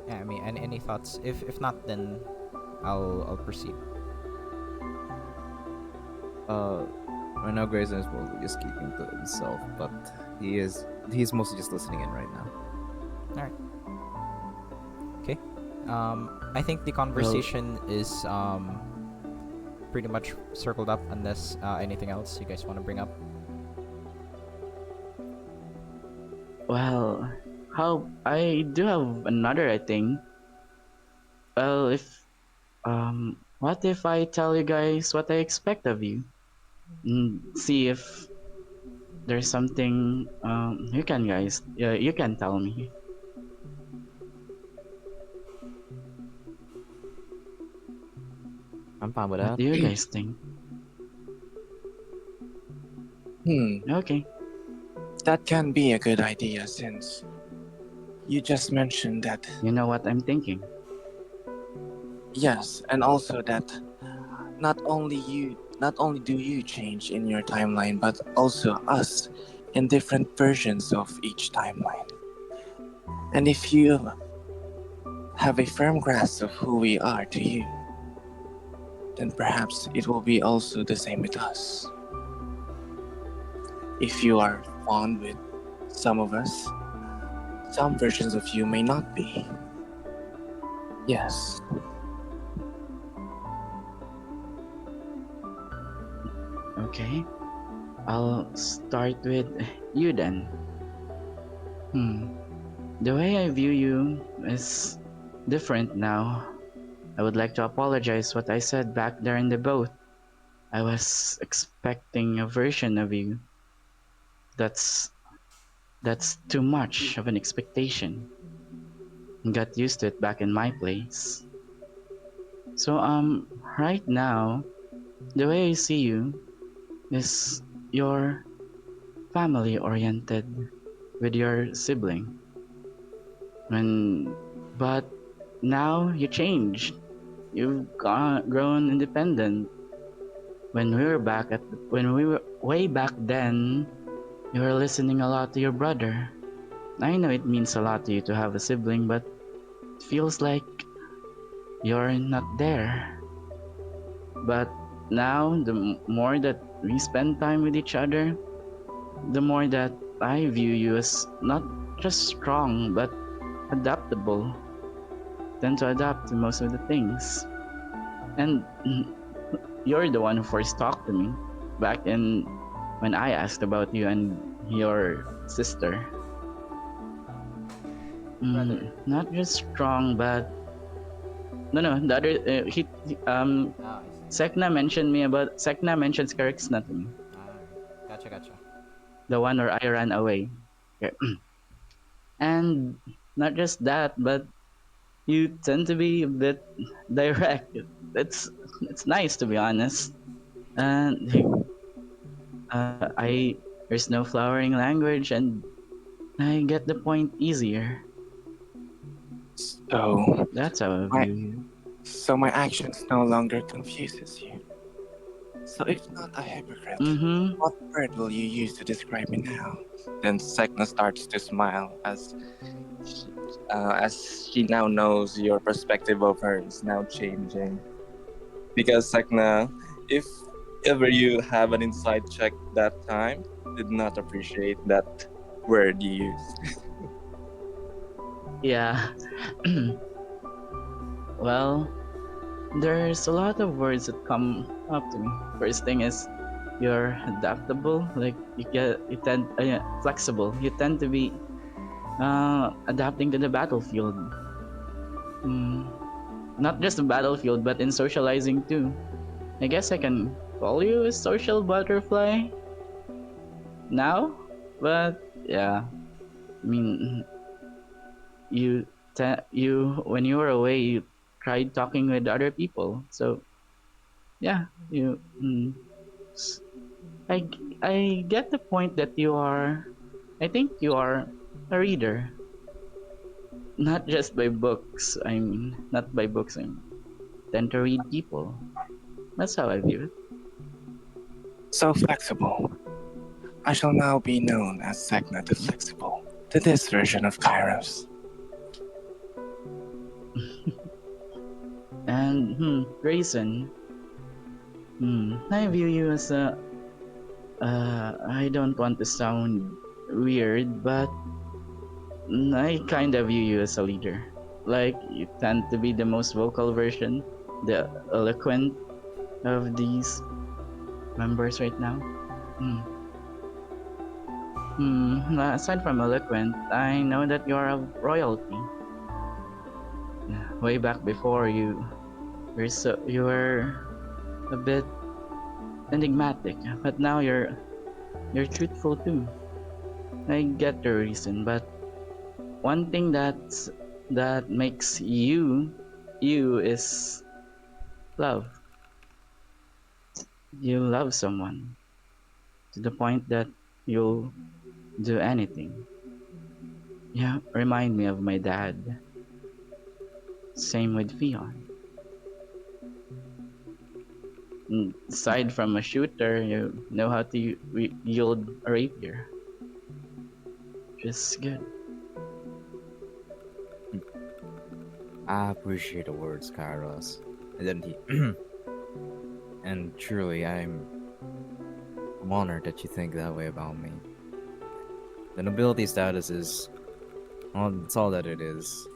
Yeah, I mean, any thoughts? If not, then I'll proceed.
I know Grayson is probably just keeping to himself, but he's mostly just listening in right now.
All right. Okay. I think the conversation is pretty much circled up unless anything else you guys want to bring up.
Well, how I do have another thing. Well, if what if I tell you guys what I expect of you? See if there's something you can guys you can tell me.
I'm fine with
What
that.
do you guys think? Okay.
That can be a good idea since you just mentioned that.
You know what I'm thinking.
Yes, and also that not only do you change in your timeline, but also us in different versions of each timeline. And if you have a firm grasp of who we are to you, then perhaps it will be also the same with us. If you are fond with some of us, some versions of you may not be. Yes.
Okay. I'll start with you then. The way I view you is different now. I would like to apologize what I said back there in the boat. I was expecting a version of you that's that's too much of an expectation. Got used to it back in my place. So right now, the way I see you is you're family oriented with your sibling. When but now you changed. You've grown independent. When we were way back then, you were listening a lot to your brother. I know it means a lot to you to have a sibling, but it feels like you're not there. But now, the more that we spend time with each other, the more that I view you as not just strong, but adaptable. Tend to adapt to most of the things. And you're the one who first talked to me back in when I asked about you and your sister.
Brother.
Not just strong, but no. The other
Ah, I see.
Sek'na mentions Kes'na to me.
Alright. Gotcha.
The one where I ran away. Okay. And not just that, but you tend to be a bit direct. It's it's nice to be honest. And I there's no flowering language, and I get the point easier.
So
That's how I
my
view you.
so my actions no longer confuses you. So if not a hypocrite,
Mm-hmm.
what word will you use to describe me now? Then Sek'na starts to smile she, as she now knows your perspective of her is now changing. Because Sek'na, if ever you have an inside check that time, did not appreciate that word you used.
Yeah. Well, there's a lot of words that come up to me. First thing is you're adaptable, like you tend yeah, flexible. You tend to be adapting to the battlefield. Mm, not just the battlefield, but in socializing too. I guess I can call you a social butterfly now, but yeah, I mean, you when you were away, you tried talking with other people. So yeah, s- I get the point that you are. I think you are a reader, not just by books. I mean, not by books. I mean, tend to read people. That's how I view it.
So flexible. I shall now be known as Sek'na the Flexible, to this version of Kairos.
And Grayson, I view you as a. I don't want to sound weird, but I kind of view you as a leader. Like you tend to be the most vocal version, the eloquent of these members right now. Hmm. Aside from eloquent, I know that you are a royalty. Yeah, way back before you were a bit enigmatic, but now you're truthful too. I get the reason, but one thing that makes you is love. You love someone to the point that you'll do anything. Yeah, remind me of my dad. Same with Fion. Aside from a shooter, you know how to yield a rapier. Just good.
I appreciate the words, Kairos. And then he, and truly, I'm honored that you think that way about me. The nobility status is, well, that's all that it is.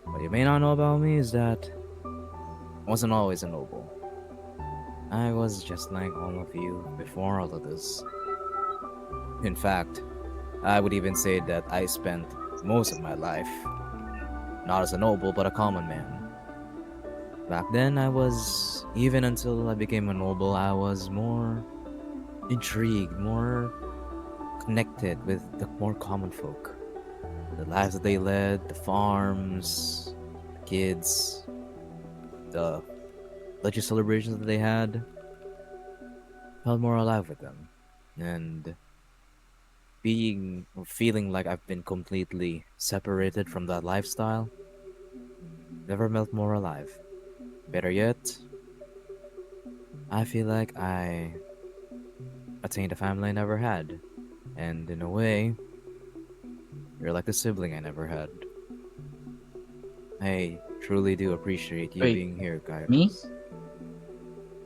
What you may not know about me is that I wasn't always a noble. I was just like all of you before all of this. In fact, I would even say that I spent most of my life not as a noble but a common man. Back then, even until I became a noble, I was more intrigued, more connected with the more common folk. The lives that they led, the farms, the kids, the religious celebrations that they had, felt more alive with them. And being or feeling like I've been completely separated from that lifestyle never felt more alive. Better yet, I feel like I attained a family I never had. And in a way, you're like the sibling I never had. I truly do appreciate you
Wait,
being here,
me?
Kairos.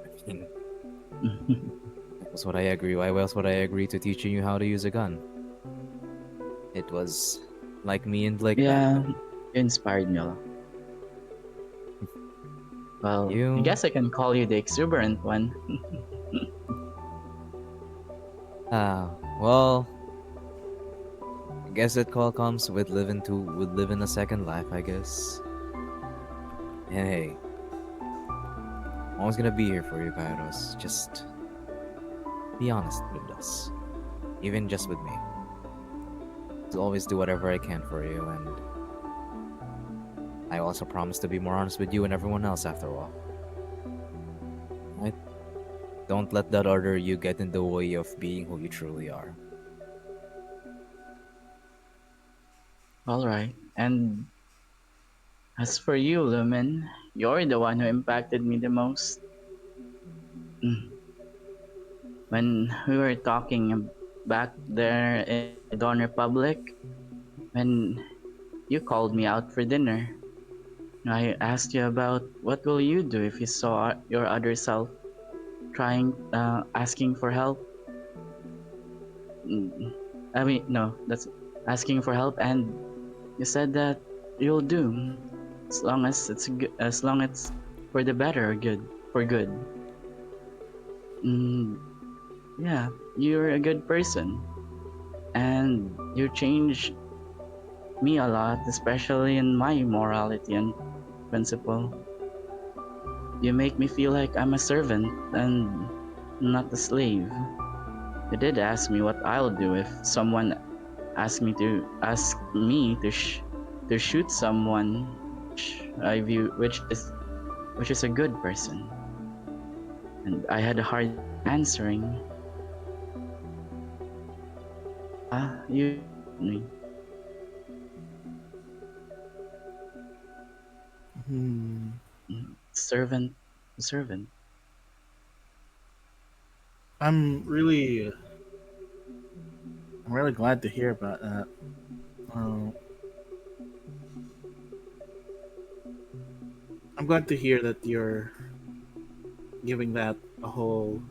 I mean, that was what I agree. Why else would I agree to teaching you how to use a gun? It was like me and Blake back
Yeah,
then.
you inspired me a lot. Well, I
You,
guess I can call you the exuberant one.
well, I guess it call comes with living a second life, I guess. And hey, I'm always gonna be here for you, Kairos. Just be honest with us, even just with me. I'll always do whatever I can for you, and I also promise to be more honest with you and everyone else after all. Right? Don't let that other you get in the way of being who you truly are.
All right. And as for you, Lumen, you're the one who impacted me the most. mm, when we were talking back there in the Dawn Republic, when you called me out for dinner, I asked you about what will you do if you saw your other self asking for help. Mm, I mean, no, that's asking for help, and you said that you'll do, as long as it's good, as long as it's for the better or good, for good. Mm, yeah, you're a good person, and you changed me a lot, especially in my morality and principle. You make me feel like I'm a servant and not a slave. You did ask me what I'll do if someone ask me to shoot someone I view which is a good person, and I had a hard time answering. You me
Hmm.
servant, servant.
I'm really, I'm really glad to hear about that. Uh, I'm glad to hear that you're giving that a whole,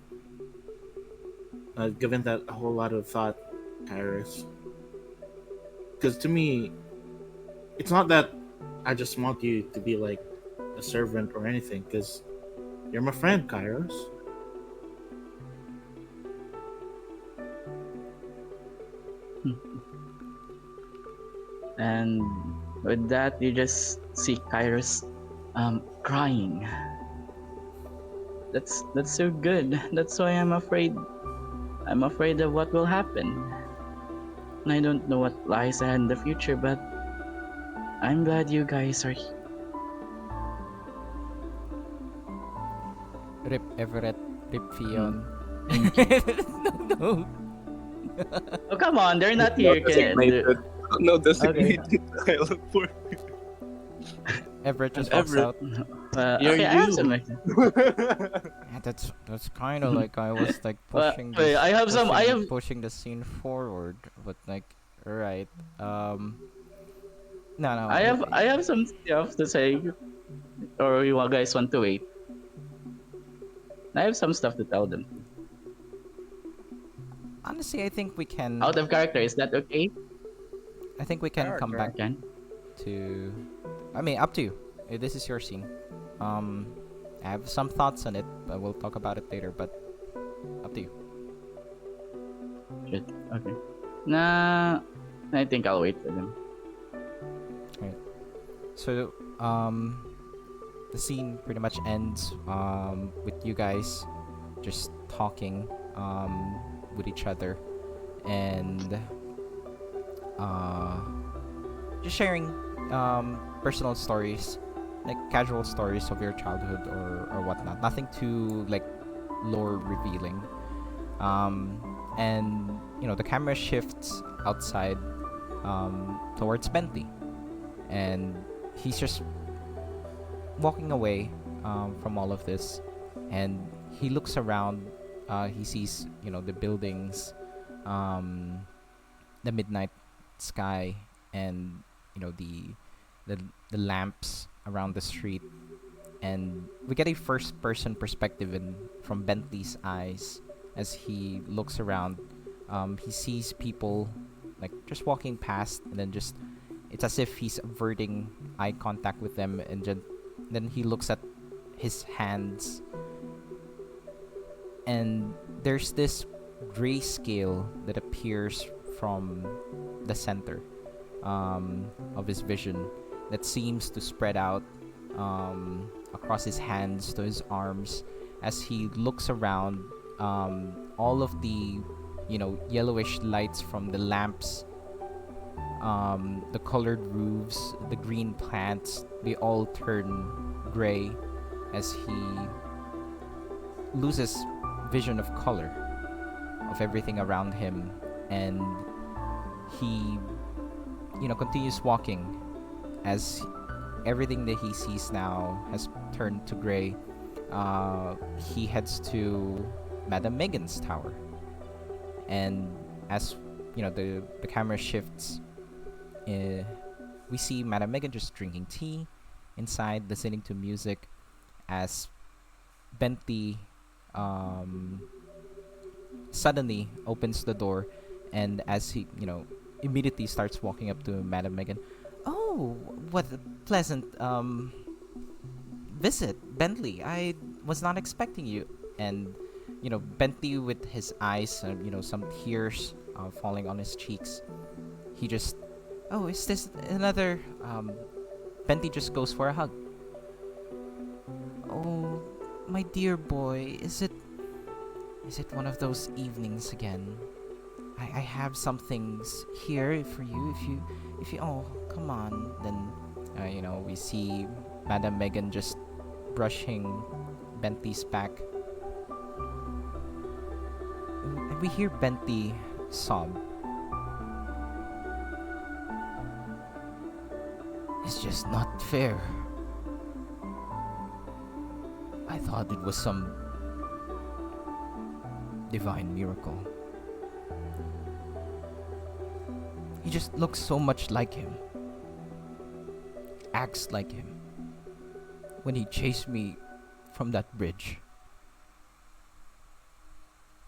giving that a whole lot of thought, Kairos. Because to me, it's not that I just want you to be like a servant or anything. Because you're my friend, Kairos.
And with that, you just see Kairos crying. That's so good. That's why I'm afraid. I'm afraid of what will happen. And I don't know what lies ahead in the future, but I'm glad you guys are here.
Rip Everett, Rip
Mm,
Fion.
thank you.
No.
Oh come on, they're not
No
here.
designated. No
Okay.
designated dialogue for
Everett
and
just walks
Everett.
out.
You're
Okay, I have some.
you.
Yeah, that's kind of like I was like
Well,
pushing
wait,
this,
I have some. I have.
pushing the scene forward, but like, alright. No, no.
I have some stuff to say, or you guys want to wait? I have some stuff to tell them.
Honestly, I think we can.
Out of character, is that okay?
I think we can come back
Can.
to. I mean, up to you. This is your scene. Um, I have some thoughts on it, but we'll talk about it later. But up to you.
Shit. Okay. Nah, I think I'll wait for them.
So, the scene pretty much ends with you guys just talking with each other and uh, just sharing personal stories, like casual stories of your childhood or whatnot. Nothing too like lore revealing. And the camera shifts outside towards Bentley, and he's just walking away from all of this, and he looks around. He sees the buildings, um, the midnight sky, and the the lamps around the street, and we get a first person perspective from Bentley's eyes as he looks around. He sees people like just walking past, and then just it's as if he's averting eye contact with them, and then he looks at his hands, and there's this grayscale that appears from the center of his vision that seems to spread out across his hands to his arms as he looks around. All of the yellowish lights from the lamps, the colored roofs, the green plants, they all turn gray as he loses vision of color of everything around him, and he continues walking as everything that he sees now has turned to gray. he heads to Madame Megan's tower, and as the camera shifts, uh, we see Madame Megan just drinking tea inside, listening to music, as Bentley um, suddenly opens the door, and as he immediately starts walking up to Madame Megan. Oh, what a pleasant visit, Bentley. I was not expecting you. And Bentley, with his eyes, some tears falling on his cheeks, he just, oh, is this another? Bentley just goes for a hug. Oh, my dear boy, is it one of those evenings again? I have some things here for you. If you, oh, come on. Then, we see Madame Megan just brushing Bentley's back. And we hear Bentley sob. It's just not fair. I thought it was some divine miracle. He just looks so much like him. Acts like him. When he chased me from that bridge,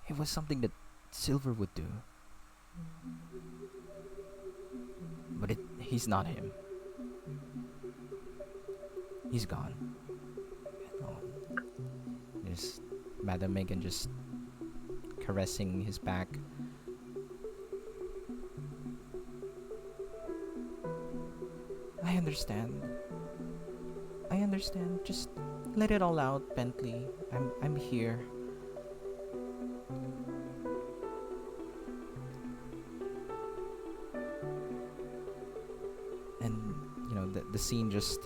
it was something that Silver would do. But he's not him. He's gone. Oh, there's Madame Megan just caressing his back. I understand. Just let it all out, Bentley. I'm here. And the scene just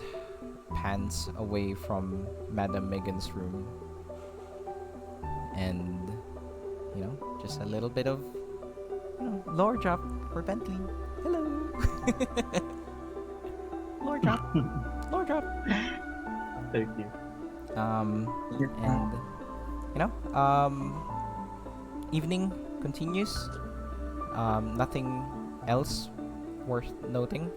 pans away from Madame Megan's room. And just a little bit of lore drop for Bentley. Hello. Lore drop. Lore drop.
Thank you.
And evening continues. Nothing else worth noting.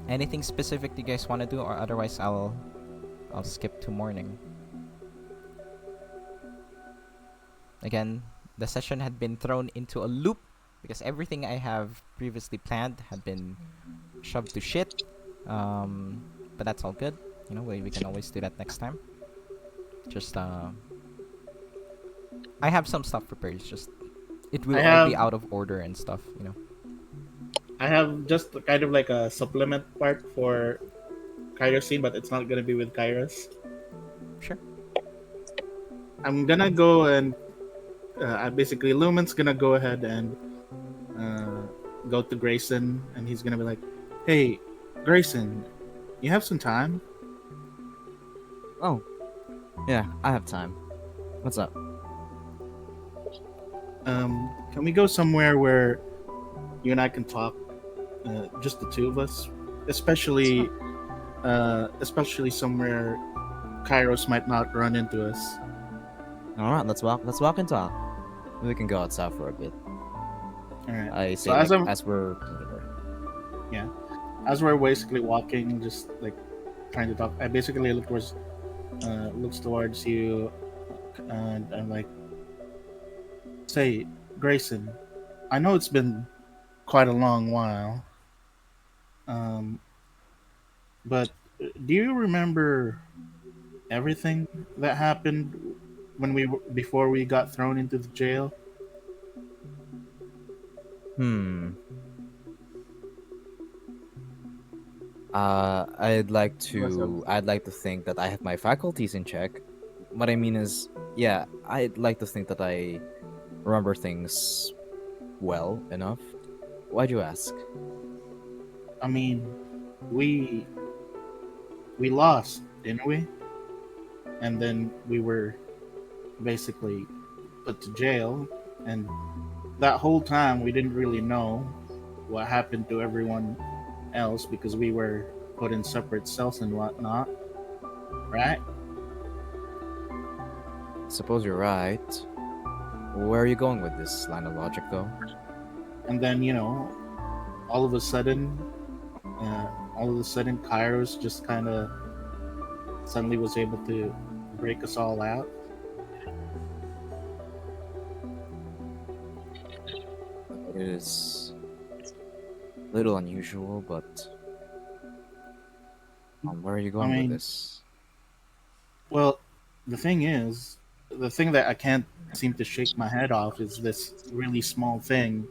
Anything specific you guys want to do, or otherwise I'll skip to morning. Again, the session had been thrown into a loop because everything I have previously planned had been shoved to shit. But that's all good. We can always do that next time. Just I have some stuff prepared. It's just it will all be out of order and stuff.
I have just kind of like a supplement part for Kairos scene, but it's not gonna be with Kairos.
Sure.
I'm gonna go and basically Lumen's gonna go ahead and go to Grayson, and he's gonna be like, "Hey, Grayson, you have some time?"
Oh, yeah, I have time. What's up?
Can we go somewhere where you and I can talk, just the two of us, especially somewhere Kairos might not run into us.
All right, let's walk and talk. We can go outside for a bit.
All right.
I say
So
as we're
as we're basically walking, just like trying to talk, I basically looks towards you, and I'm like, "Say, Grayson, I know it's been quite a long while, but do you remember everything that happened before we got thrown into the jail?"
I'd like to think that I have my faculties in check. What I mean is, yeah, I'd like to think that I remember things well enough. Why'd you ask?
I mean, we lost, didn't we? And then we were basically put to jail, and that whole time we didn't really know what happened to everyone else because we were put in separate cells and whatnot. right?
Suppose you're right. Where are you going with this line of logic, though?
And then all of a sudden, uh, Kairos just kind of suddenly was able to break us all out.
It is a little unusual, but where are you
I
going with
mean,
this?
well, the thing is, the thing that I can't seem to shake my head off is this really small thing.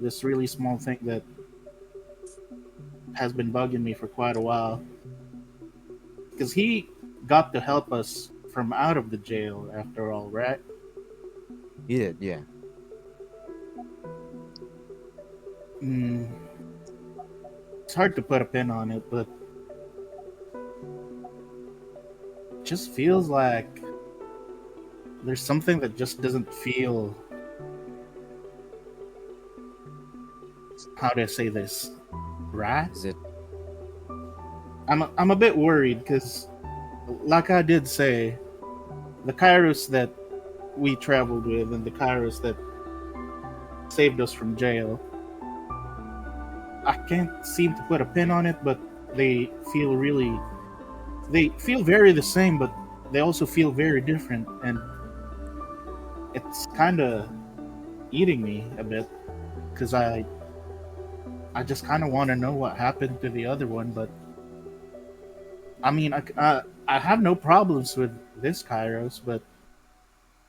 This really small thing that has been bugging me for quite a while. Because he got to help us from out of the jail, after all, right?
You did, yeah.
Mm, it's hard to put a pin on it, but it just feels like there's something that just doesn't feel. How do I say this? Right?
Is it?
I'm a bit worried because, like I did say, the Kairos that we traveled with and the Kairos that saved us from jail, I can't seem to put a pin on it, but they feel really. They feel very the same, but they also feel very different, and it's kind of eating me a bit because I just kind of want to know what happened to the other one, but I mean, I have no problems with this Kairos, but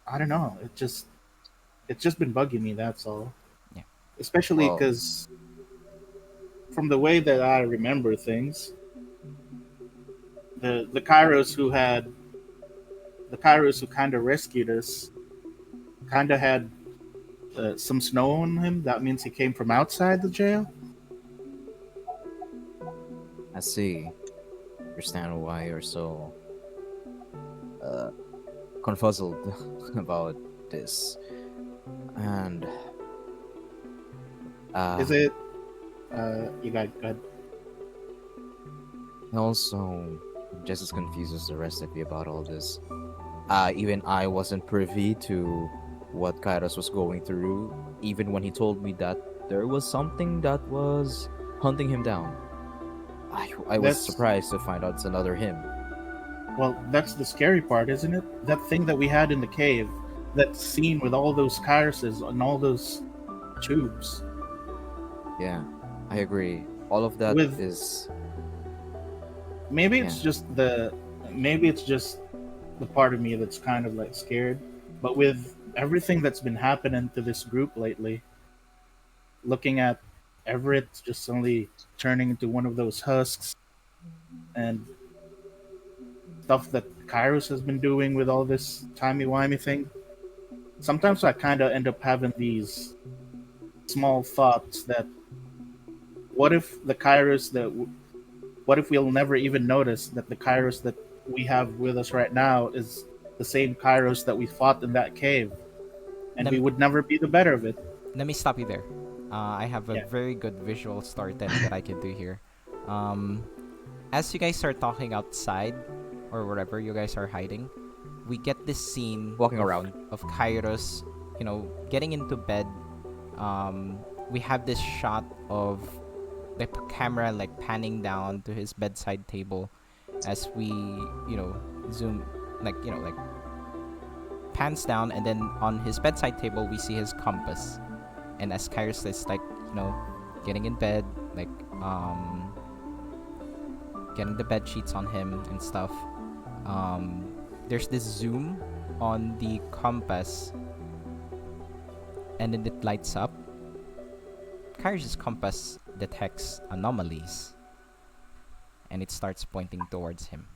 I don't know. It's just been bugging me. That's all.
Yeah.
Especially
Well,
because from the way that I remember things, the Kairos who had the Kairos who kind of rescued us kind of had some snow on him. That means he came from outside the jail.
I see. Understand why you're so uh, confuzzled about this. And
Is it? You got good.
also just as confused as the rest of you about all this. Even I wasn't privy to what Kairos was going through, even when he told me that there was something that was hunting him down. I was
That's
surprised to find out it's another him.
Well, that's the scary part, isn't it? That thing that we had in the cave, that scene with all those Kairoses and all those tubes.
Yeah, I agree. All of that
With
is
maybe
yeah.
it's just the maybe it's just the part of me that's kind of like scared. But with everything that's been happening to this group lately, looking at Everett just suddenly turning into one of those husks and stuff that Kairos has been doing with all this timey-wimey thing, sometimes I kind of end up having these small thoughts that what if the Kairos what if we'll never even notice that the Kairos that we have with us right now is the same Kairos that we fought in that cave, and
Let
we
me,
would never be the better of it.
let me stop you there. I have a
Yeah.
very good visual storytelling that I can do here. Um, as you guys start talking outside, or wherever you guys are hiding, we get this scene
Walking around.
of Kairos, getting into bed. We have this shot of the camera like panning down to his bedside table as we, zoom, like pans down, and then on his bedside table we see his compass. And as Kairos is like, getting in bed, like getting the bed sheets on him and stuff. There's this zoom on the compass, and then it lights up. Kairos' compass detects anomalies, and it starts pointing towards him.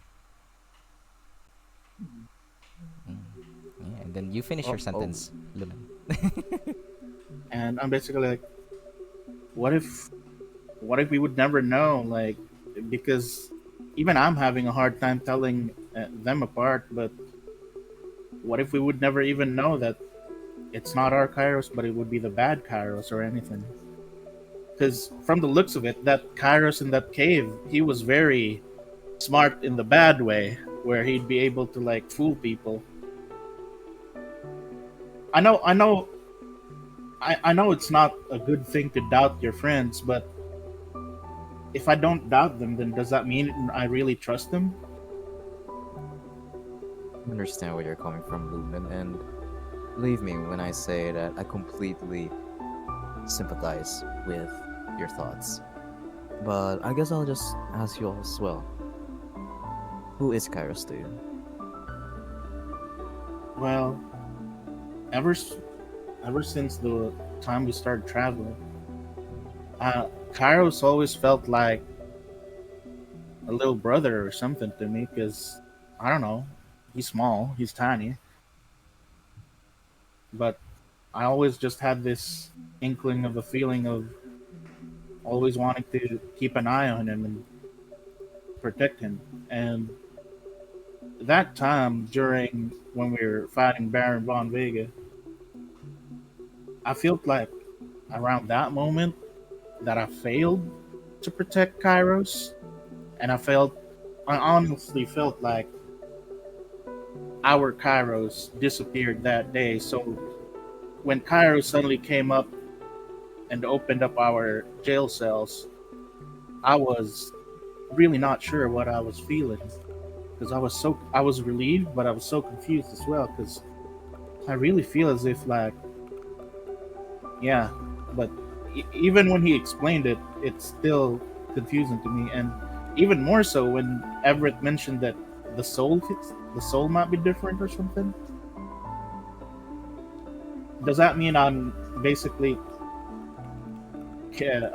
Mm. Yeah, and then you finish your
Oh.
sentence, Lumen.
And I'm basically like, what if we would never know? Like, because even I'm having a hard time telling them apart. But what if we would never even know that it's not our Kairos, but it would be the bad Kairos or anything? Because from the looks of it, that Kairos in that cave, he was very smart in the bad way. where he'd be able to like fool people. I know it's not a good thing to doubt your friends, but if I don't doubt them, then does that mean I really trust them?
I understand where you're coming from, Lumen, and believe me when I say that I completely sympathize with your thoughts. But I guess I'll just ask you as well. Who is Kairos to you?
Well, ever s- ever since the time we started traveling, Kairos always felt like a little brother or something to me. Because I don't know, he's small, he's tiny, but I always just had this inkling of a feeling of always wanting to keep an eye on him and protect him. And that time during when we were fighting Baron von Vega, I felt like around that moment that I failed to protect Kairos, and I honestly felt like our Kairos disappeared that day. So when Kairos suddenly came up and opened up our jail cells, I was really not sure what I was feeling, because I was relieved, but I was so confused as well, because I really feel as if like, yeah, but even when he explained it, it's still confusing to me, and even more so when Everett mentioned that the soul might be different or something. Does that mean basically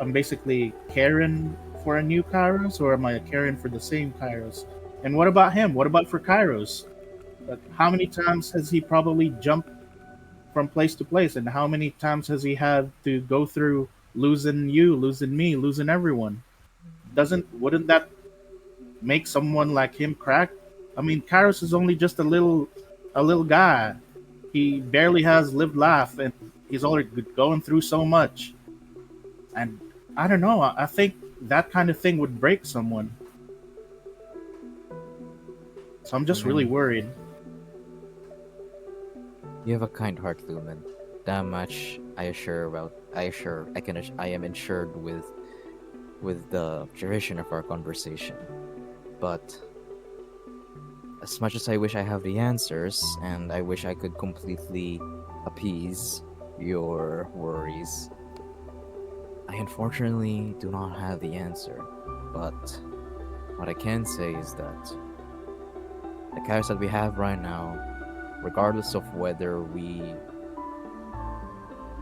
I'm basically caring for a new Kairos, or am I caring for the same Kairos? And what about him? What about for Kairos? Like, how many times has he probably jumped from place to place, and how many times has he had to go through losing you, losing me, losing everyone? Doesn't wouldn't that make someone like him crack? I mean, Kairos is only just a little guy. He barely has lived life, and he's already going through so much. And I don't know. I think that kind of thing would break someone. So I'm just really
Lumen,
worried.
you have a kind heart, Lumen. That much I assure. Well, I assure. I am insured with the duration of our conversation. But as much as I wish I have the answers, and I wish I could completely appease your worries, I unfortunately do not have the answer. But what I can say is that the chaos that we have right now, regardless of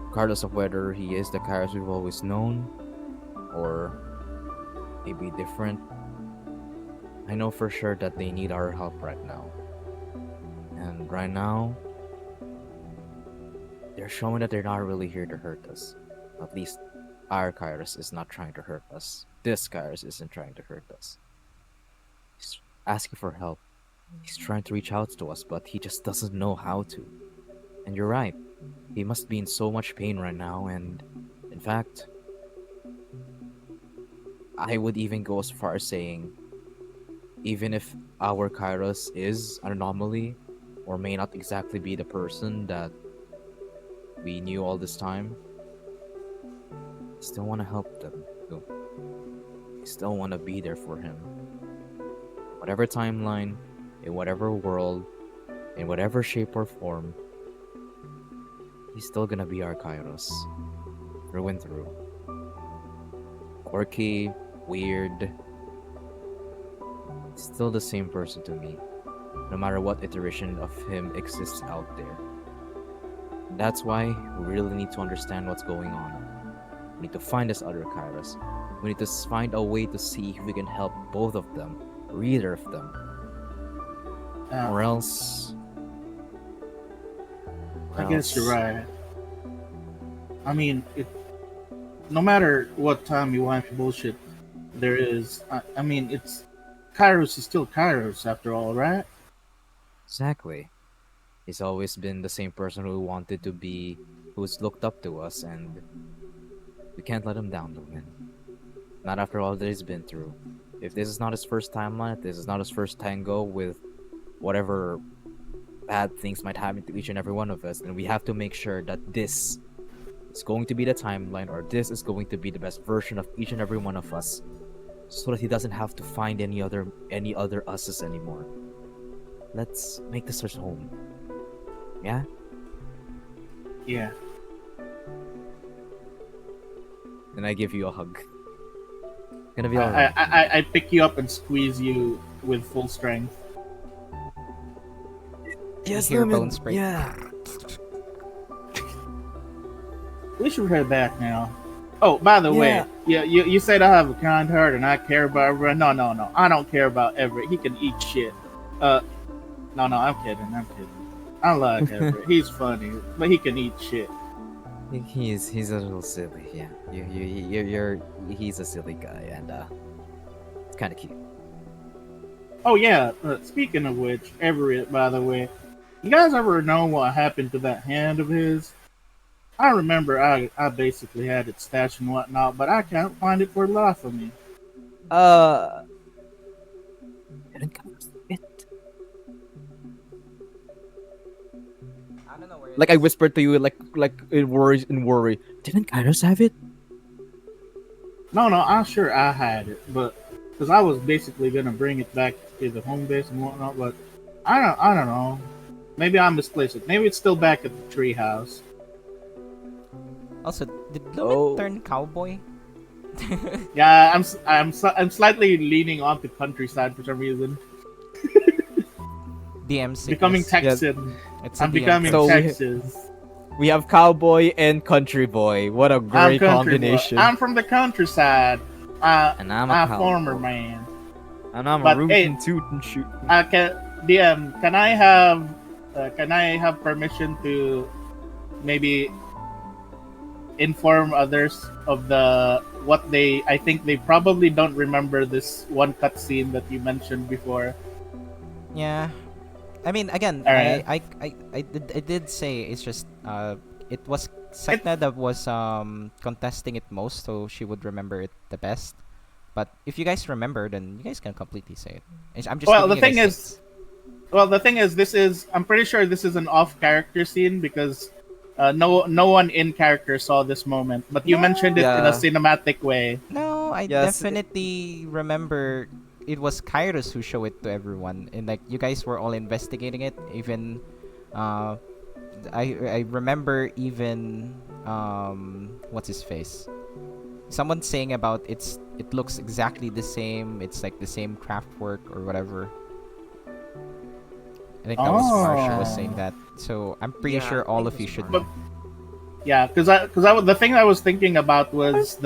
regardless of whether he is the Kairos we've always known or maybe different, I know for sure that they need our help right now. And right now, they're showing that they're not really here to hurt us. At least our Kairos is not trying to hurt us. This Kairos isn't trying to hurt us. He's asking for help. He's trying to reach out to us, but he just doesn't know how to. And you're right. He must be in so much pain right now, and in fact, I would even go as far as saying, even if our Kairos is an anomaly, or may not exactly be the person that we knew all this time, I still want to help them. I still want to be there for him. Whatever timeline, in whatever world, in whatever shape or form, he's still gonna be our Kairos. Through and through. Quirky, weird, still the same person to me, no matter what iteration of him exists out there. That's why we really need to understand what's going on. We need to find this other Kairos. We need to find a way to see if we can help both of them, or either of them. Or
Uh,
else. Or
I guess you're
else.
right. I mean, no matter what time you want bullshit there is, I mean, it's Kairos is still Kairos after all, right?
Exactly. He's always been the same person who wanted to be, who's looked up to us, and we can't let him down, Lumen. Not after all that he's been through. If this is not his first timeline, if this is not his first tango with whatever bad things might happen to each and every one of us, then we have to make sure that this is going to be the timeline, or this is going to be the best version of each and every one of us, so that he doesn't have to find any other us's anymore. Let's make this our home. Yeah?
Yeah.
And I give you a hug. Gonna be
I,
alright.
I pick you up and squeeze you with full strength.
Yes,
Hear
Lumen.
bones break.
Yeah.
We should head back now. Oh, by the way, you said I have a kind heart and I care about everyone. No. I don't care about Everett. He can eat shit. No, I'm kidding. I like Everett. He's funny, but he can eat shit.
He's a little silly. Yeah. He's a silly guy, and it's kind of cute.
Oh yeah. Speaking of which, Everett. By the way, you guys ever know what happened to that hand of his? I remember I basically had it stashed and whatnot, but I can't find it for the life of me.
Didn't come it.
I don't know where.
Like I whispered to you, like in worry. Didn't Kairos have it?
No, I'm sure I had it, but because I was basically gonna bring it back to the home base and whatnot, but I don't know. Maybe I misplaced it. Maybe it's still back at the treehouse.
Also, did Lumen turn cowboy?
Yeah, I'm slightly leaning onto countryside for some reason.
DM sickness.
Becoming Texan.
It's
I'm
a DM
becoming
So we-
Texas.
We have cowboy and country boy. What a
I'm
great
country
combination.
boy. I'm from the countryside.
And I'm a
former
cowboy.
man.
And I'm
But,
a root
hey,
and toot and shoot.
DM, can I have permission to maybe inform others of I think they probably don't remember this one cutscene that you mentioned before.
Yeah, I mean, again,
Alright.
I did say it's just it was Sek'na that was contesting it most, so she would remember it the best. But if you guys remember, then you guys can completely say it. I'm just
Well,
giving
the
you
thing
guys
is, I'm pretty sure this is an off-character scene because no one in character saw this moment. But you mentioned it in a
Yeah.
cinematic way.
No, I
Yes,
definitely remember it was Kairos who showed it to everyone, and like you guys were all investigating it. Even, I remember even what's his face? Someone saying about it looks exactly the same. It's like the same craft work or whatever. I think that was Marsha was saying that. So I'm pretty
Yeah,
sure
I
all
think
of you
it was
should
But-
know.
Yeah, because the thing I was thinking about was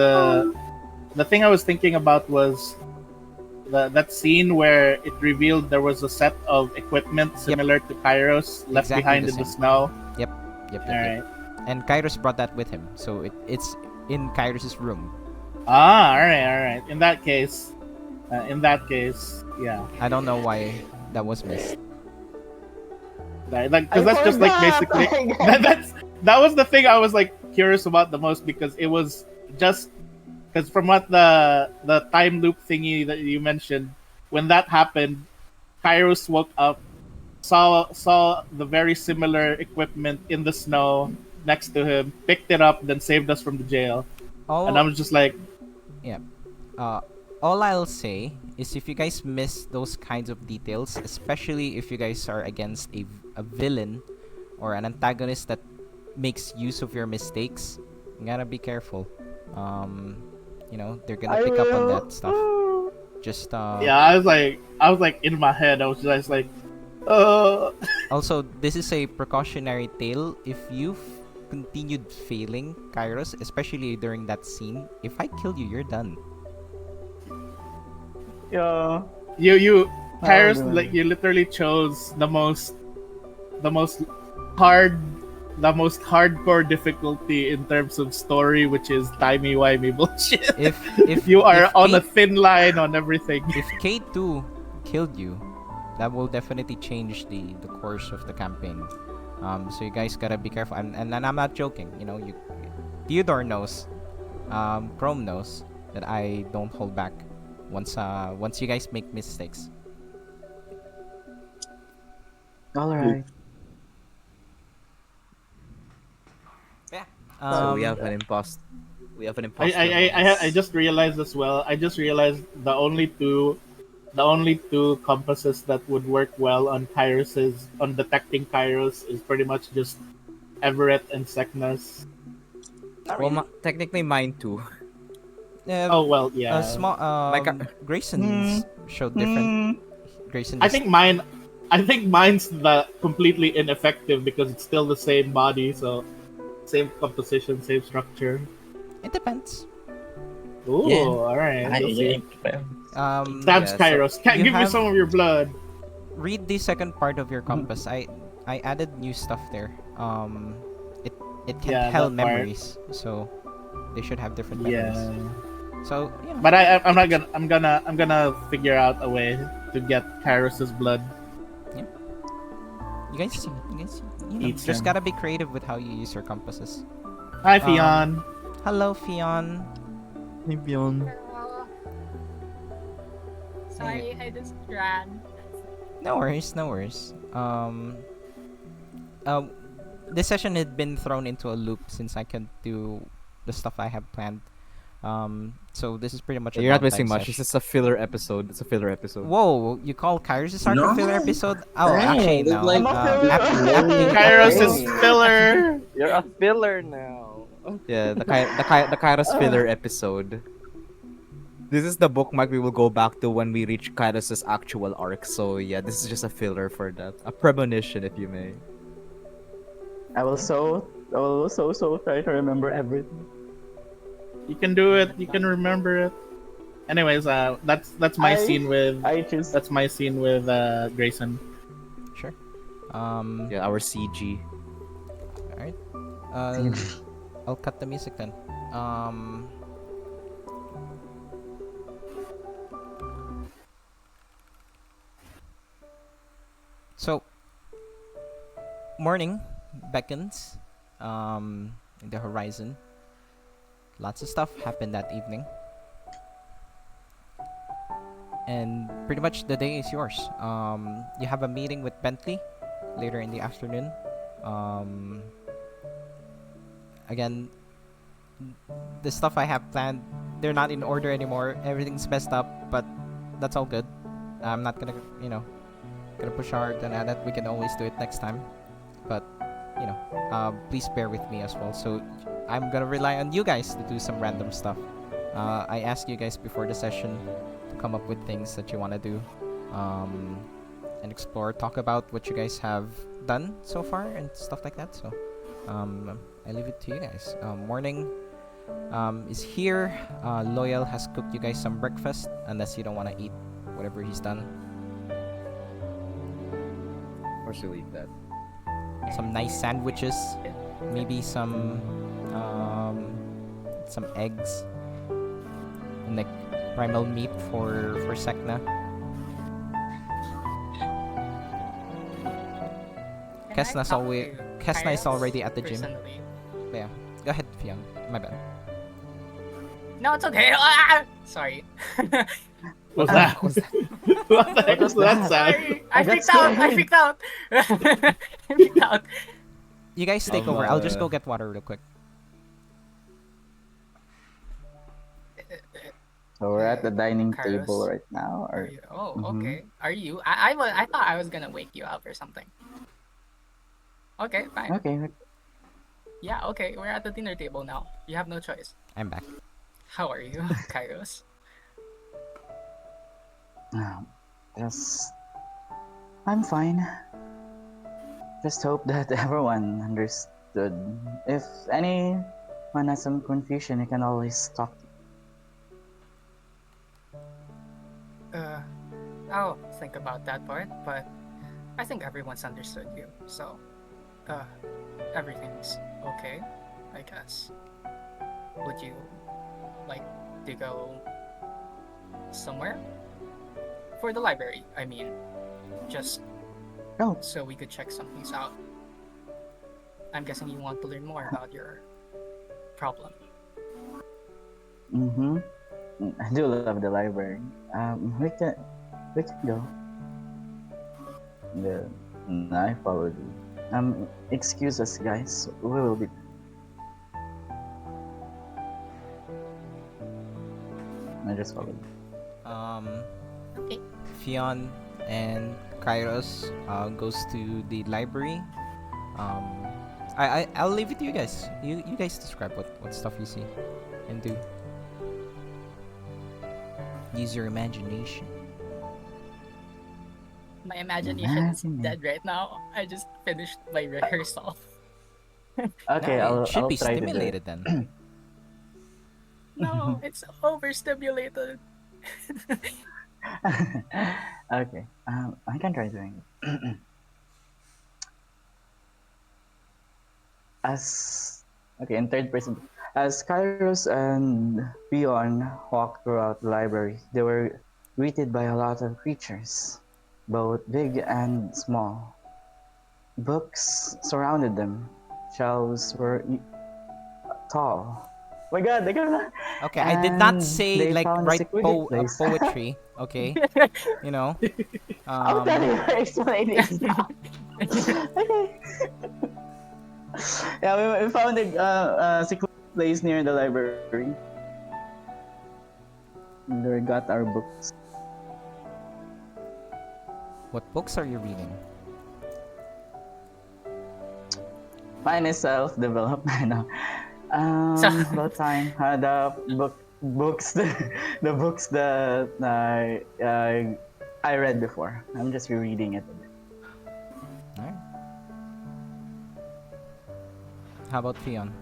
that scene where it revealed there was a set of equipment similar to Kairos left
Exactly
behind
the
in the
same.
snow.
Yep.
Alright.
And Kairos brought that with him, so it's in Kairos' room.
Alright. In that case, yeah.
I don't know why that was missed.
Because that's just like basically that was the thing I was like curious about the most, because it was just because from what the time loop thingy that you mentioned, when that happened, Kairos woke up, saw the very similar equipment in the snow next to him, picked it up, then saved us from the jail. And I was just like,
All I'll say is if you guys miss those kinds of details, especially if you guys are against a villain or an antagonist that makes use of your mistakes, you gotta be careful. They're gonna pick up on that stuff. Just
yeah, I was like in my head, I was just like,
Also, this is a precautionary tale. If you've continued failing Kairos, especially during that scene, if I kill you, you're done.
Yeah.
you Kairos,
Oh,
like you literally chose the most hardcore difficulty in terms of story, which is timey-wimey bullshit.
If
You are
if
on a
K-
thin line on everything.
if K2 killed you, that will definitely change the course of the campaign. So you guys gotta be careful. And I'm not joking. Theodore knows, Krome knows that I don't hold back once you guys make mistakes.
All right.
Yeah.
So we
Um,
have an impost. We have an
I, I,
imposter
I,
among
I I
us.
just realized as well. I just realized the only two compasses that would work well on detecting Kairos is pretty much just Everett and Sek'na's.
not
Well,
really.
technically mine too.
Uh,
Oh well, yeah.
small.
My car.
Grayson's showed different. Grayson
I
just.
think mine. I think mine's the completely ineffective because it's still the same body, so same composition, same structure.
It depends.
Yeah,
Ooh, all right. We'll
yeah,
see.
it depends.
Stabs
Yeah. So
Kairos.
You
Give me
have
some of your blood.
read the second part of your compass. I added new stuff there. It it can
Yeah,
tell
that part.
memories, so they should have different memories.
Yeah.
So you know,
But I'm not gonna. I'm gonna figure out a way to get Kairos's blood.
you guys,
Eats
just
him.
gotta be creative with how you use your compasses.
Hi,
Um,
Fion.
hello, Fion.
Maybe.
Girl.
Hey,
Sorry, I just ran.
no worries, no worries. Uh, this session had been thrown into a loop since I can't do the stuff I have planned. So this is pretty much a
You're not
downtime
missing much. It's
session.
just a filler episode. It's a filler episode.
Whoa, you call Kairos' arc a
No,
filler episode? Oh,
right,
actually
it's
no.
like-
Aptly,
Kairos
Hey.
is filler.
You're a filler now. Yeah, the Kairos filler episode. This is the bookmark we will go back to when we reach Kairos' actual arc. So yeah, this is just a filler for that. A premonition, if you may.
I will so try to remember everything.
You can do it. You can remember it. Anyways, that's my scene with
I choose.
that's my scene with Grayson.
sure.
Yeah, our CG.
Alright. Uh, I'll cut the music then. So, morning beckons in the horizon. Lots of stuff happened that evening. And pretty much the day is yours. You have a meeting with Bentley later in the afternoon. Again, the stuff I have planned, they're not in order anymore. Everything's messed up, but that's all good. I'm not gonna push hard and that we can always do it next time. But please bear with me as well. So I'm gonna rely on you guys to do some random stuff. I asked you guys before the session to come up with things that you want to do, and explore, talk about what you guys have done so far and stuff like that. So I leave it to you guys. Morning is here. Loyal has cooked you guys some breakfast, unless you don't want to eat whatever he's done.
Of course, we'll eat that.
Some nice sandwiches, maybe some eggs, and like primal meat for Sek'na. Kes'na is already at the gym.
Personally.
Yeah, go ahead, Fion. My bad.
No, it's okay. Ah! Sorry.
What's that? what the heck was that sound?
Sorry. I freaked out. I freaked out. I freaked out.
You guys take over. I'll just go get water real quick.
So we're at the dining
Kairos.
table right now.
Are
Or
you? Oh,
Mhm.
okay. Are you? I thought I was gonna wake you up or something. Okay, fine.
okay.
Yeah, okay. We're at the dinner table now. You have no choice.
I'm back.
How are you, Kairos?
Just I'm fine. Just hope that everyone understood. If anyone has some confusion, you can always talk.
I'll think about that part, but I think everyone's understood you, so everything's okay, I guess. Would you like to go somewhere? For the library, I mean. Just
Oh.
so we could check some things out. I'm guessing you want to learn more about your problem.
Mm-hmm. I do love the library. We can go. I followed you. Excuse us, guys. We will be. I just followed you.
Um,
Okay.
Fion and Kairos goes to the library. Um, I'll leave it to you guys. You guys describe what stuff you see and do. Use your imagination.
My imagination is
Imagine it.
dead right now. I just finished my rehearsal.
Okay,
No, it should
I'll
be
try to do it.
stimulated then.
No, it's overstimulated.
Okay, I can try doing it. As okay, in third person, as Kairos and Peon walked throughout the library, they were greeted by a lot of creatures, both big and small. Books surrounded them. Shelves were tall. Oh my God, they got
Okay, I did not
and
say
they
like
found a
write
secluded place.
poetry. Okay, you know.
I'll tell you her explanation now. Okay. Yeah, we found a secluded place near the library. And we got our books.
What books are you reading?
Mine is self-development. No.
So,
About time. The books, the books that I read before. I'm just rereading it.
Alright. How about Fion?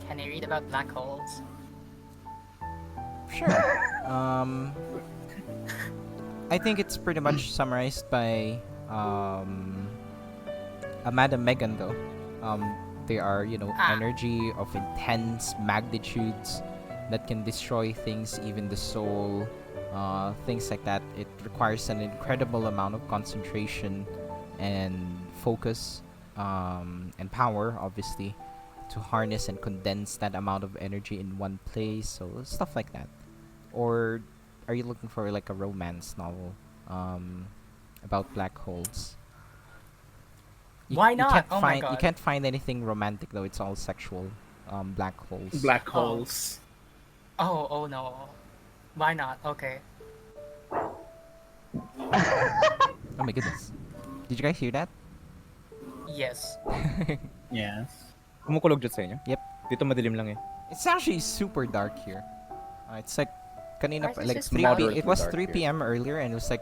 can I read about black holes?
Sure. I think it's pretty much summarized by Amanda Megan though. They are,
Ah.
energy of intense magnitudes that can destroy things, even the soul, things like that. It requires an incredible amount of concentration and focus, and power, obviously, to harness and condense that amount of energy in one place. So stuff like that. Or are you looking for like a romance novel, about black holes?
Why not? Oh my
You
god.
can't find anything romantic though. It's all sexual. Black holes.
Black
Oh.
holes.
Oh no. Why not? Okay.
Oh my goodness. Did you guys hear that?
Yes.
Yes.
Kumukulog dyan sa inyo?
Yep.
Dito madilim lang eh.
It's actually super dark here. It's like kanina
Ours is
like
just
3
moderately
It was
dark
3
here.
p.m. earlier, and it was like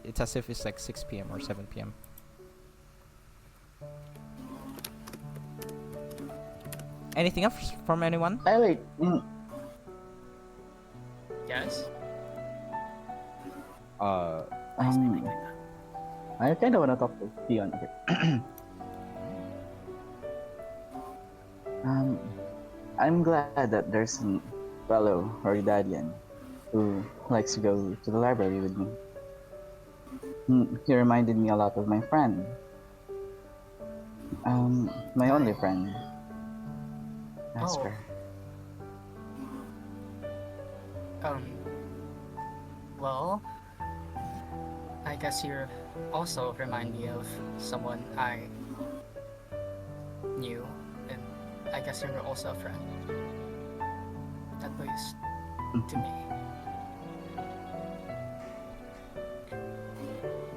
it's as if it's like 6 p.m. or 7 p.m. Anything else from anyone?
Ay, wait.
Yes.
I kind of wanna talk to Peon. Okay. I'm glad that there's a fellow or guardian who likes to go to the library with me. He reminded me a lot of my friend. My only friend. Jasper.
Well, I guess you also remind me of someone I knew, and I guess you're also a friend. At least to me.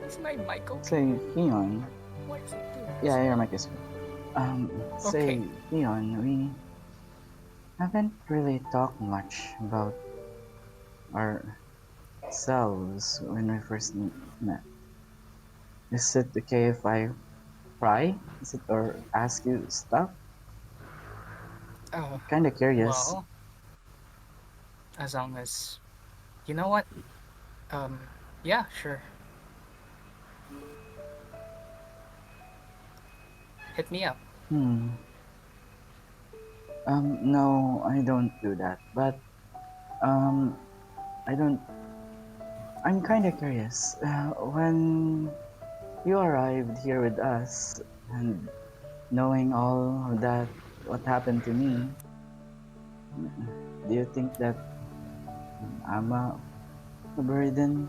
Is my mic okay?
Say, Peon.
Why is it doing this?
Yeah, your mic is good. Say,
Okay.
Peon, we haven't really talked much about ourselves when we first met. Is it okay if I pry? Is it or ask you stuff?
Oh,
Kinda curious.
well, as long as you know what? Yeah, sure. Hit me up.
No, I don't do that. But, I don't. I'm kinda curious. When you arrived here with us, and knowing all of that, what happened to me, do you think that I'm a burden?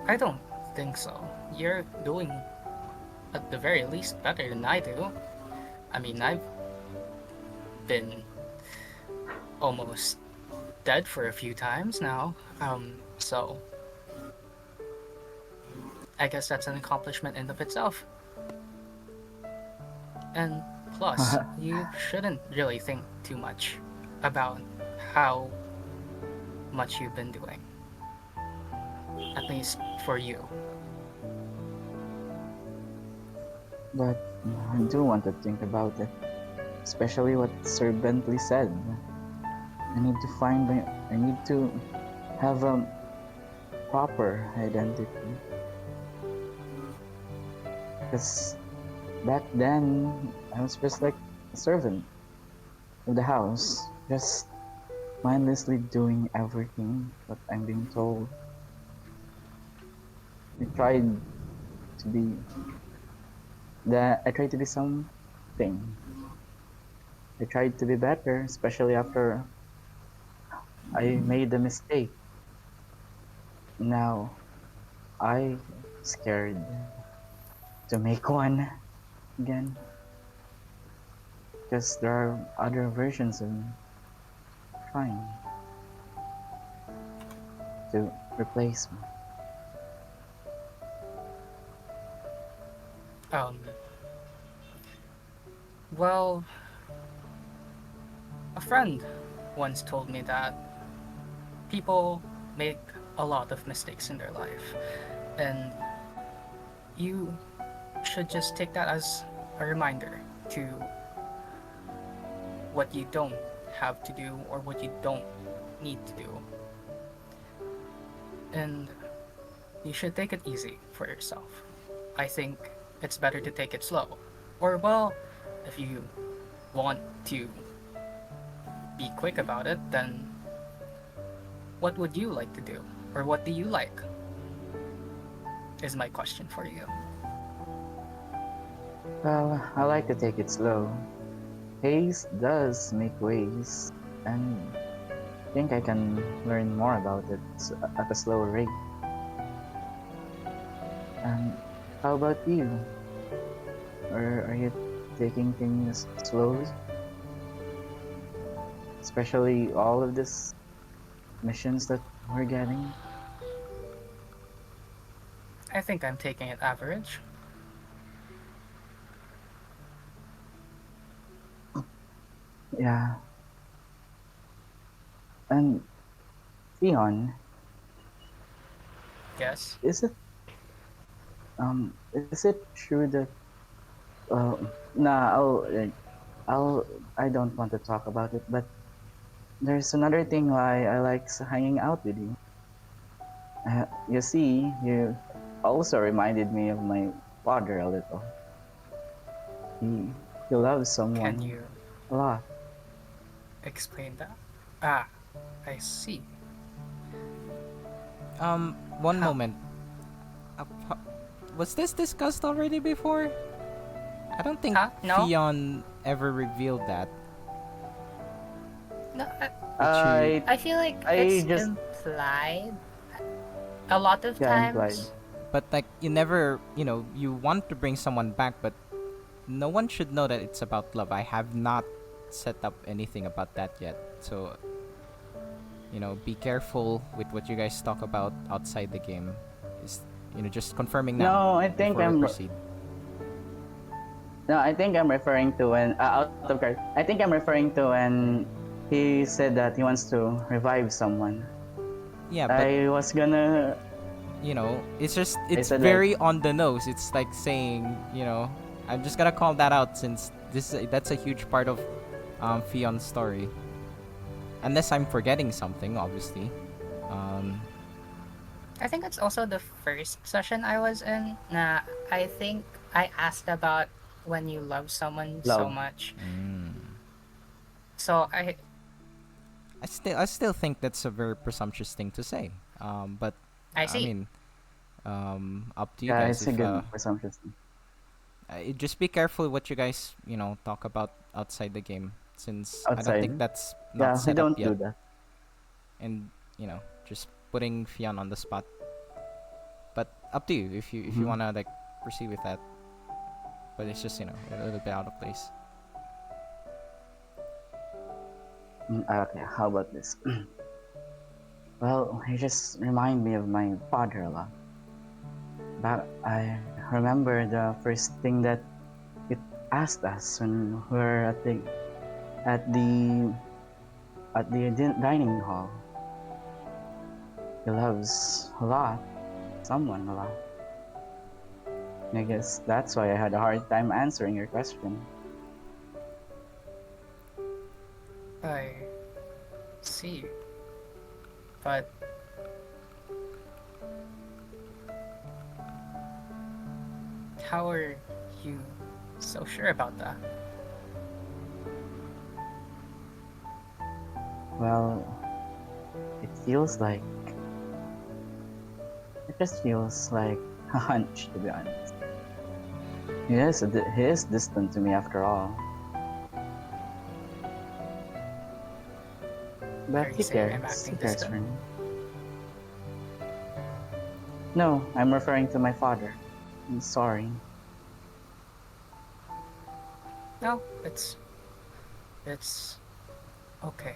I don't think so. You're doing, at the very least, better than I do. I mean, I've been almost dead for a few times now. So I guess that's an accomplishment in of itself. And plus, you shouldn't really think too much about how much you've been doing. At least for you.
But I do want to think about it, especially what Sir Bentley said. I need to find my. I need to have a proper identity. Because back then, I was just like a servant of the house, just mindlessly doing everything that I'm being told. I tried to be I tried to be something. I tried to be better, especially after I made a mistake. Now I scared to make one again. Because there are other versions of me trying to replace me.
Um, well, a friend once told me that people make a lot of mistakes in their life, and you should just take that as a reminder to what you don't have to do or what you don't need to do. And you should take it easy for yourself. I think it's better to take it slow. Or, well, if you want to be quick about it, then what would you like to do? Or what do you like? Is my question for you.
Well, I like to take it slow. Haste does make ways, and I think I can learn more about it at a slower rate. And how about you? Or are you taking things slowly? Especially all of these missions that we're getting?
I think I'm taking it average.
Yeah. And Theon,
Yes.
is it true that nah I'll I don't want to talk about it, but there's another thing why I like hanging out with you. You see, you also reminded me of my father a little. He he loves
Can
someone
you
a lot.
explain that? Ah, I see.
One
How?
moment. Was this discussed already before? I don't think
Huh? No?
Theon ever revealed that.
No,
Did she?
I
I feel like
I
it's
just
implied a lot of
yeah implied.
times.
But like, you never, you want to bring someone back, but no one should know that it's about love. I have not set up anything about that yet. So, be careful with what you guys talk about outside the game. Is just confirming now
No, I think
before we
I'm
proceed.
no, I think I'm referring to when out of card. I think I'm referring to when he said that he wants to revive someone.
Yeah, but
I was gonna.
it's just
I
it's
said like,
very on the nose. It's like saying, I'm just gonna call that out since that's a huge part of Fion's story. Unless I'm forgetting something, obviously. Um,
I think it's also the first session I was in. Nah, I think I asked about when you love someone so
love.
much.
mm,
So
I still think that's a very presumptuous thing to say. But
I
I
see.
mean, up to you
Yeah,
guys.
it's a
If
good presumption.
just be careful what you guys talk about outside the game, since I don't
Outside.
think that's not
Yeah, we
set up
don't
yet,
do that.
and just putting Fion on the spot. But up to you if you wanna like proceed with that. But it's just a little bit out of place.
Okay, how about this? Well, you just remind me of my father a lot. But I remember the first thing that it asked us when we were at the dining hall. He loves a lot, someone a lot. I guess that's why I had a hard time answering your question.
I see. But how are you so sure about that?
Well, it feels like it just feels like a hunch, to be honest. He is distant to me after all. But
Are
he
you saying I'm
cares. He
acting
cares for
distant?
me. No, I'm referring to my father. I'm sorry.
No, it's okay.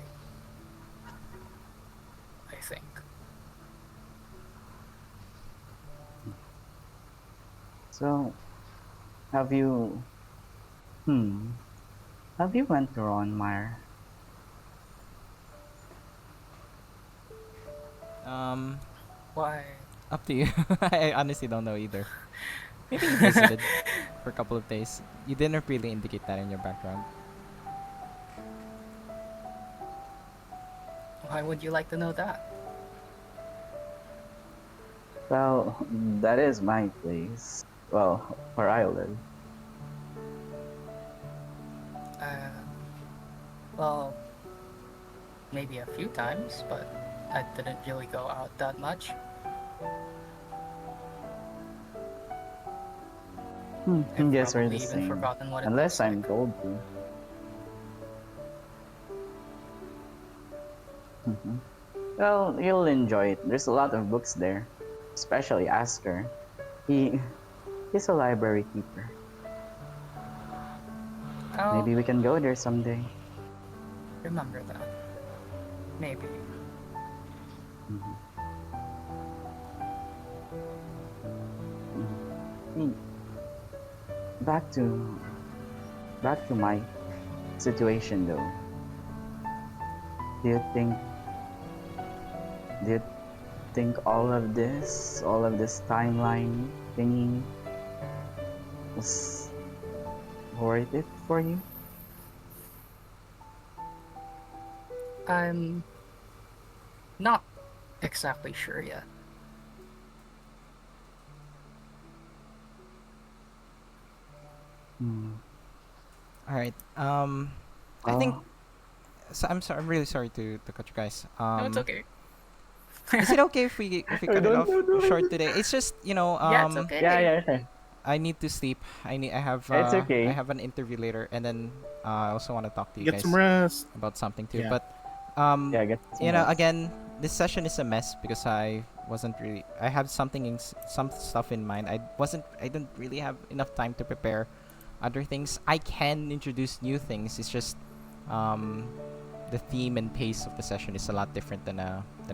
I think.
So, have you... Hmm. Have you went to Ron Meyer?
Why?
Up to you. I honestly don't know either. Maybe you visited for a couple of days. You didn't really indicate that in your background.
Why would you like to know that?
Well, that is my place. Well, where I live.
Uh, well, maybe a few times, but I didn't really go out that much.
I
I've
guess we're the
probably even
same.
forgotten what it
Unless
looks
I'm
like.
told to. Mhm. Well, you'll enjoy it. There's a lot of books there. Especially Asker. He's a library keeper.
I'll
Maybe we can go there someday.
remember that. Maybe.
Mhm. See, back to my situation though. Do you think do you think all of this timeline thingy was worth it for you?
I'm not exactly sure yet.
Hmm.
All right. I think.
Well,
So I'm sorry. I'm really sorry to cut you guys.
No, it's okay.
Is it okay if we cut it off short today? It's just
Yeah, it's okay.
yeah, sure.
I need to sleep.
It's
I
okay.
have an interview later, and then I also want to talk to you
Get
guys
some rest.
about something too.
Yeah.
But um,
Yeah, get some rest.
again, this session is a mess because I wasn't really. I have some stuff in mind. I didn't really have enough time to prepare other things. I can introduce new things. It's just um, the theme and pace of the session is a lot different than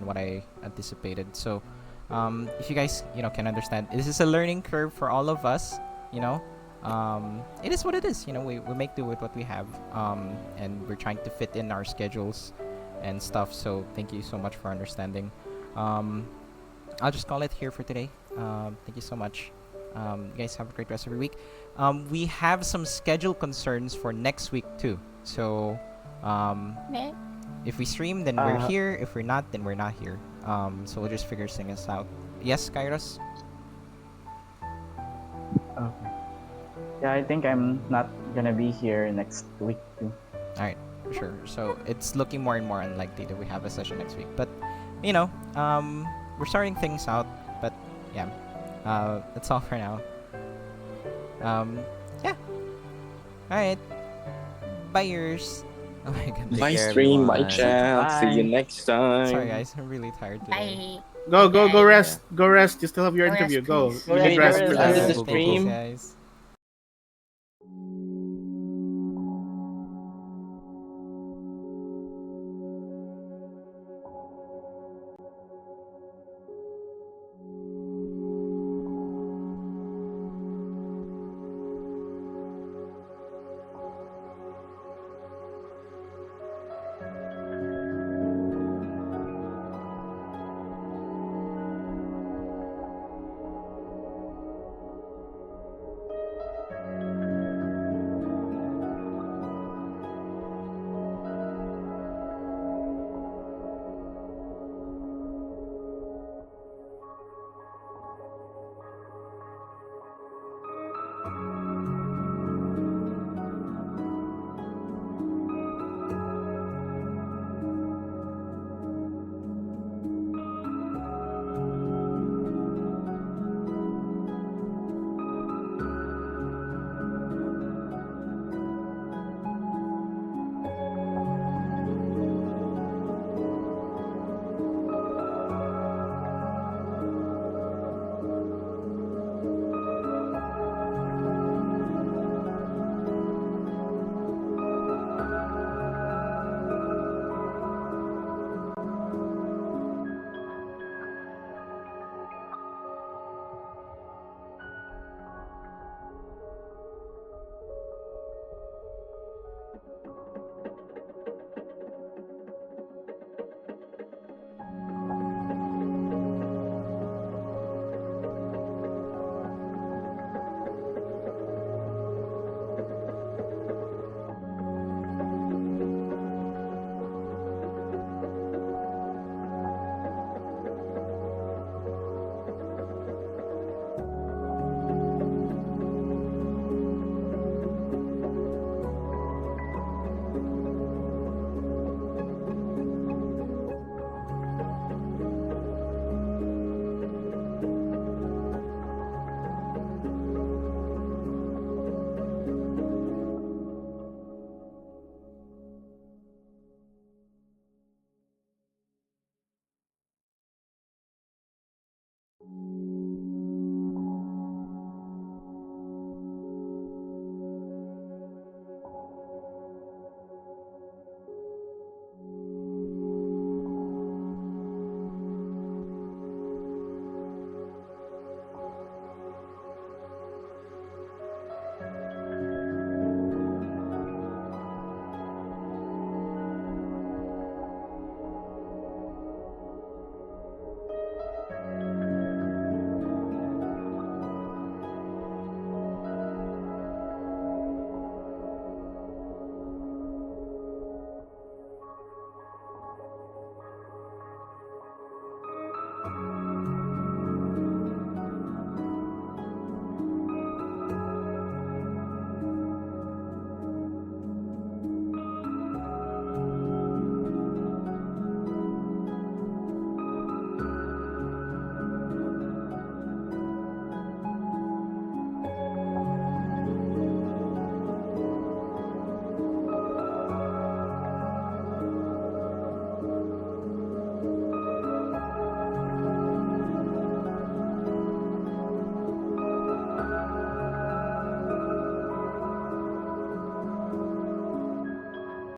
what I anticipated. So if you guys can understand, this is a learning curve for all of us. You know, it is what it is. We make do with what we have, and we're trying to fit in our schedules and stuff. So thank you so much for understanding. I'll just call it here for today. Thank you so much. You guys have a great rest of your week. We have some schedule concerns for next week too. So if we stream, then we're
Uh,
here. If we're not, then we're not here. So we'll just figure things out. Yes, Kairos?
Okay. Yeah, I think I'm not gonna be here next week too.
Alright, sure. So it's looking more and more unlikely that we have a session next week. But, we're starting things out. But, yeah. That's all for now. Yeah. Alright. Byeers. Oh my goodness.
Bye
care,
stream, bye
everyone.
chat. See you
Bye.
next time.
Sorry guys, I'm really tired today.
Bye.
Go, go, go
Okay.
rest. Go rest. You still have your
Go rest,
interview. Go.
please.
You
Go
need
rest,
Okay,
go
rest
rest
for
under
this.
the
guys. Thank you,
stream.
guys.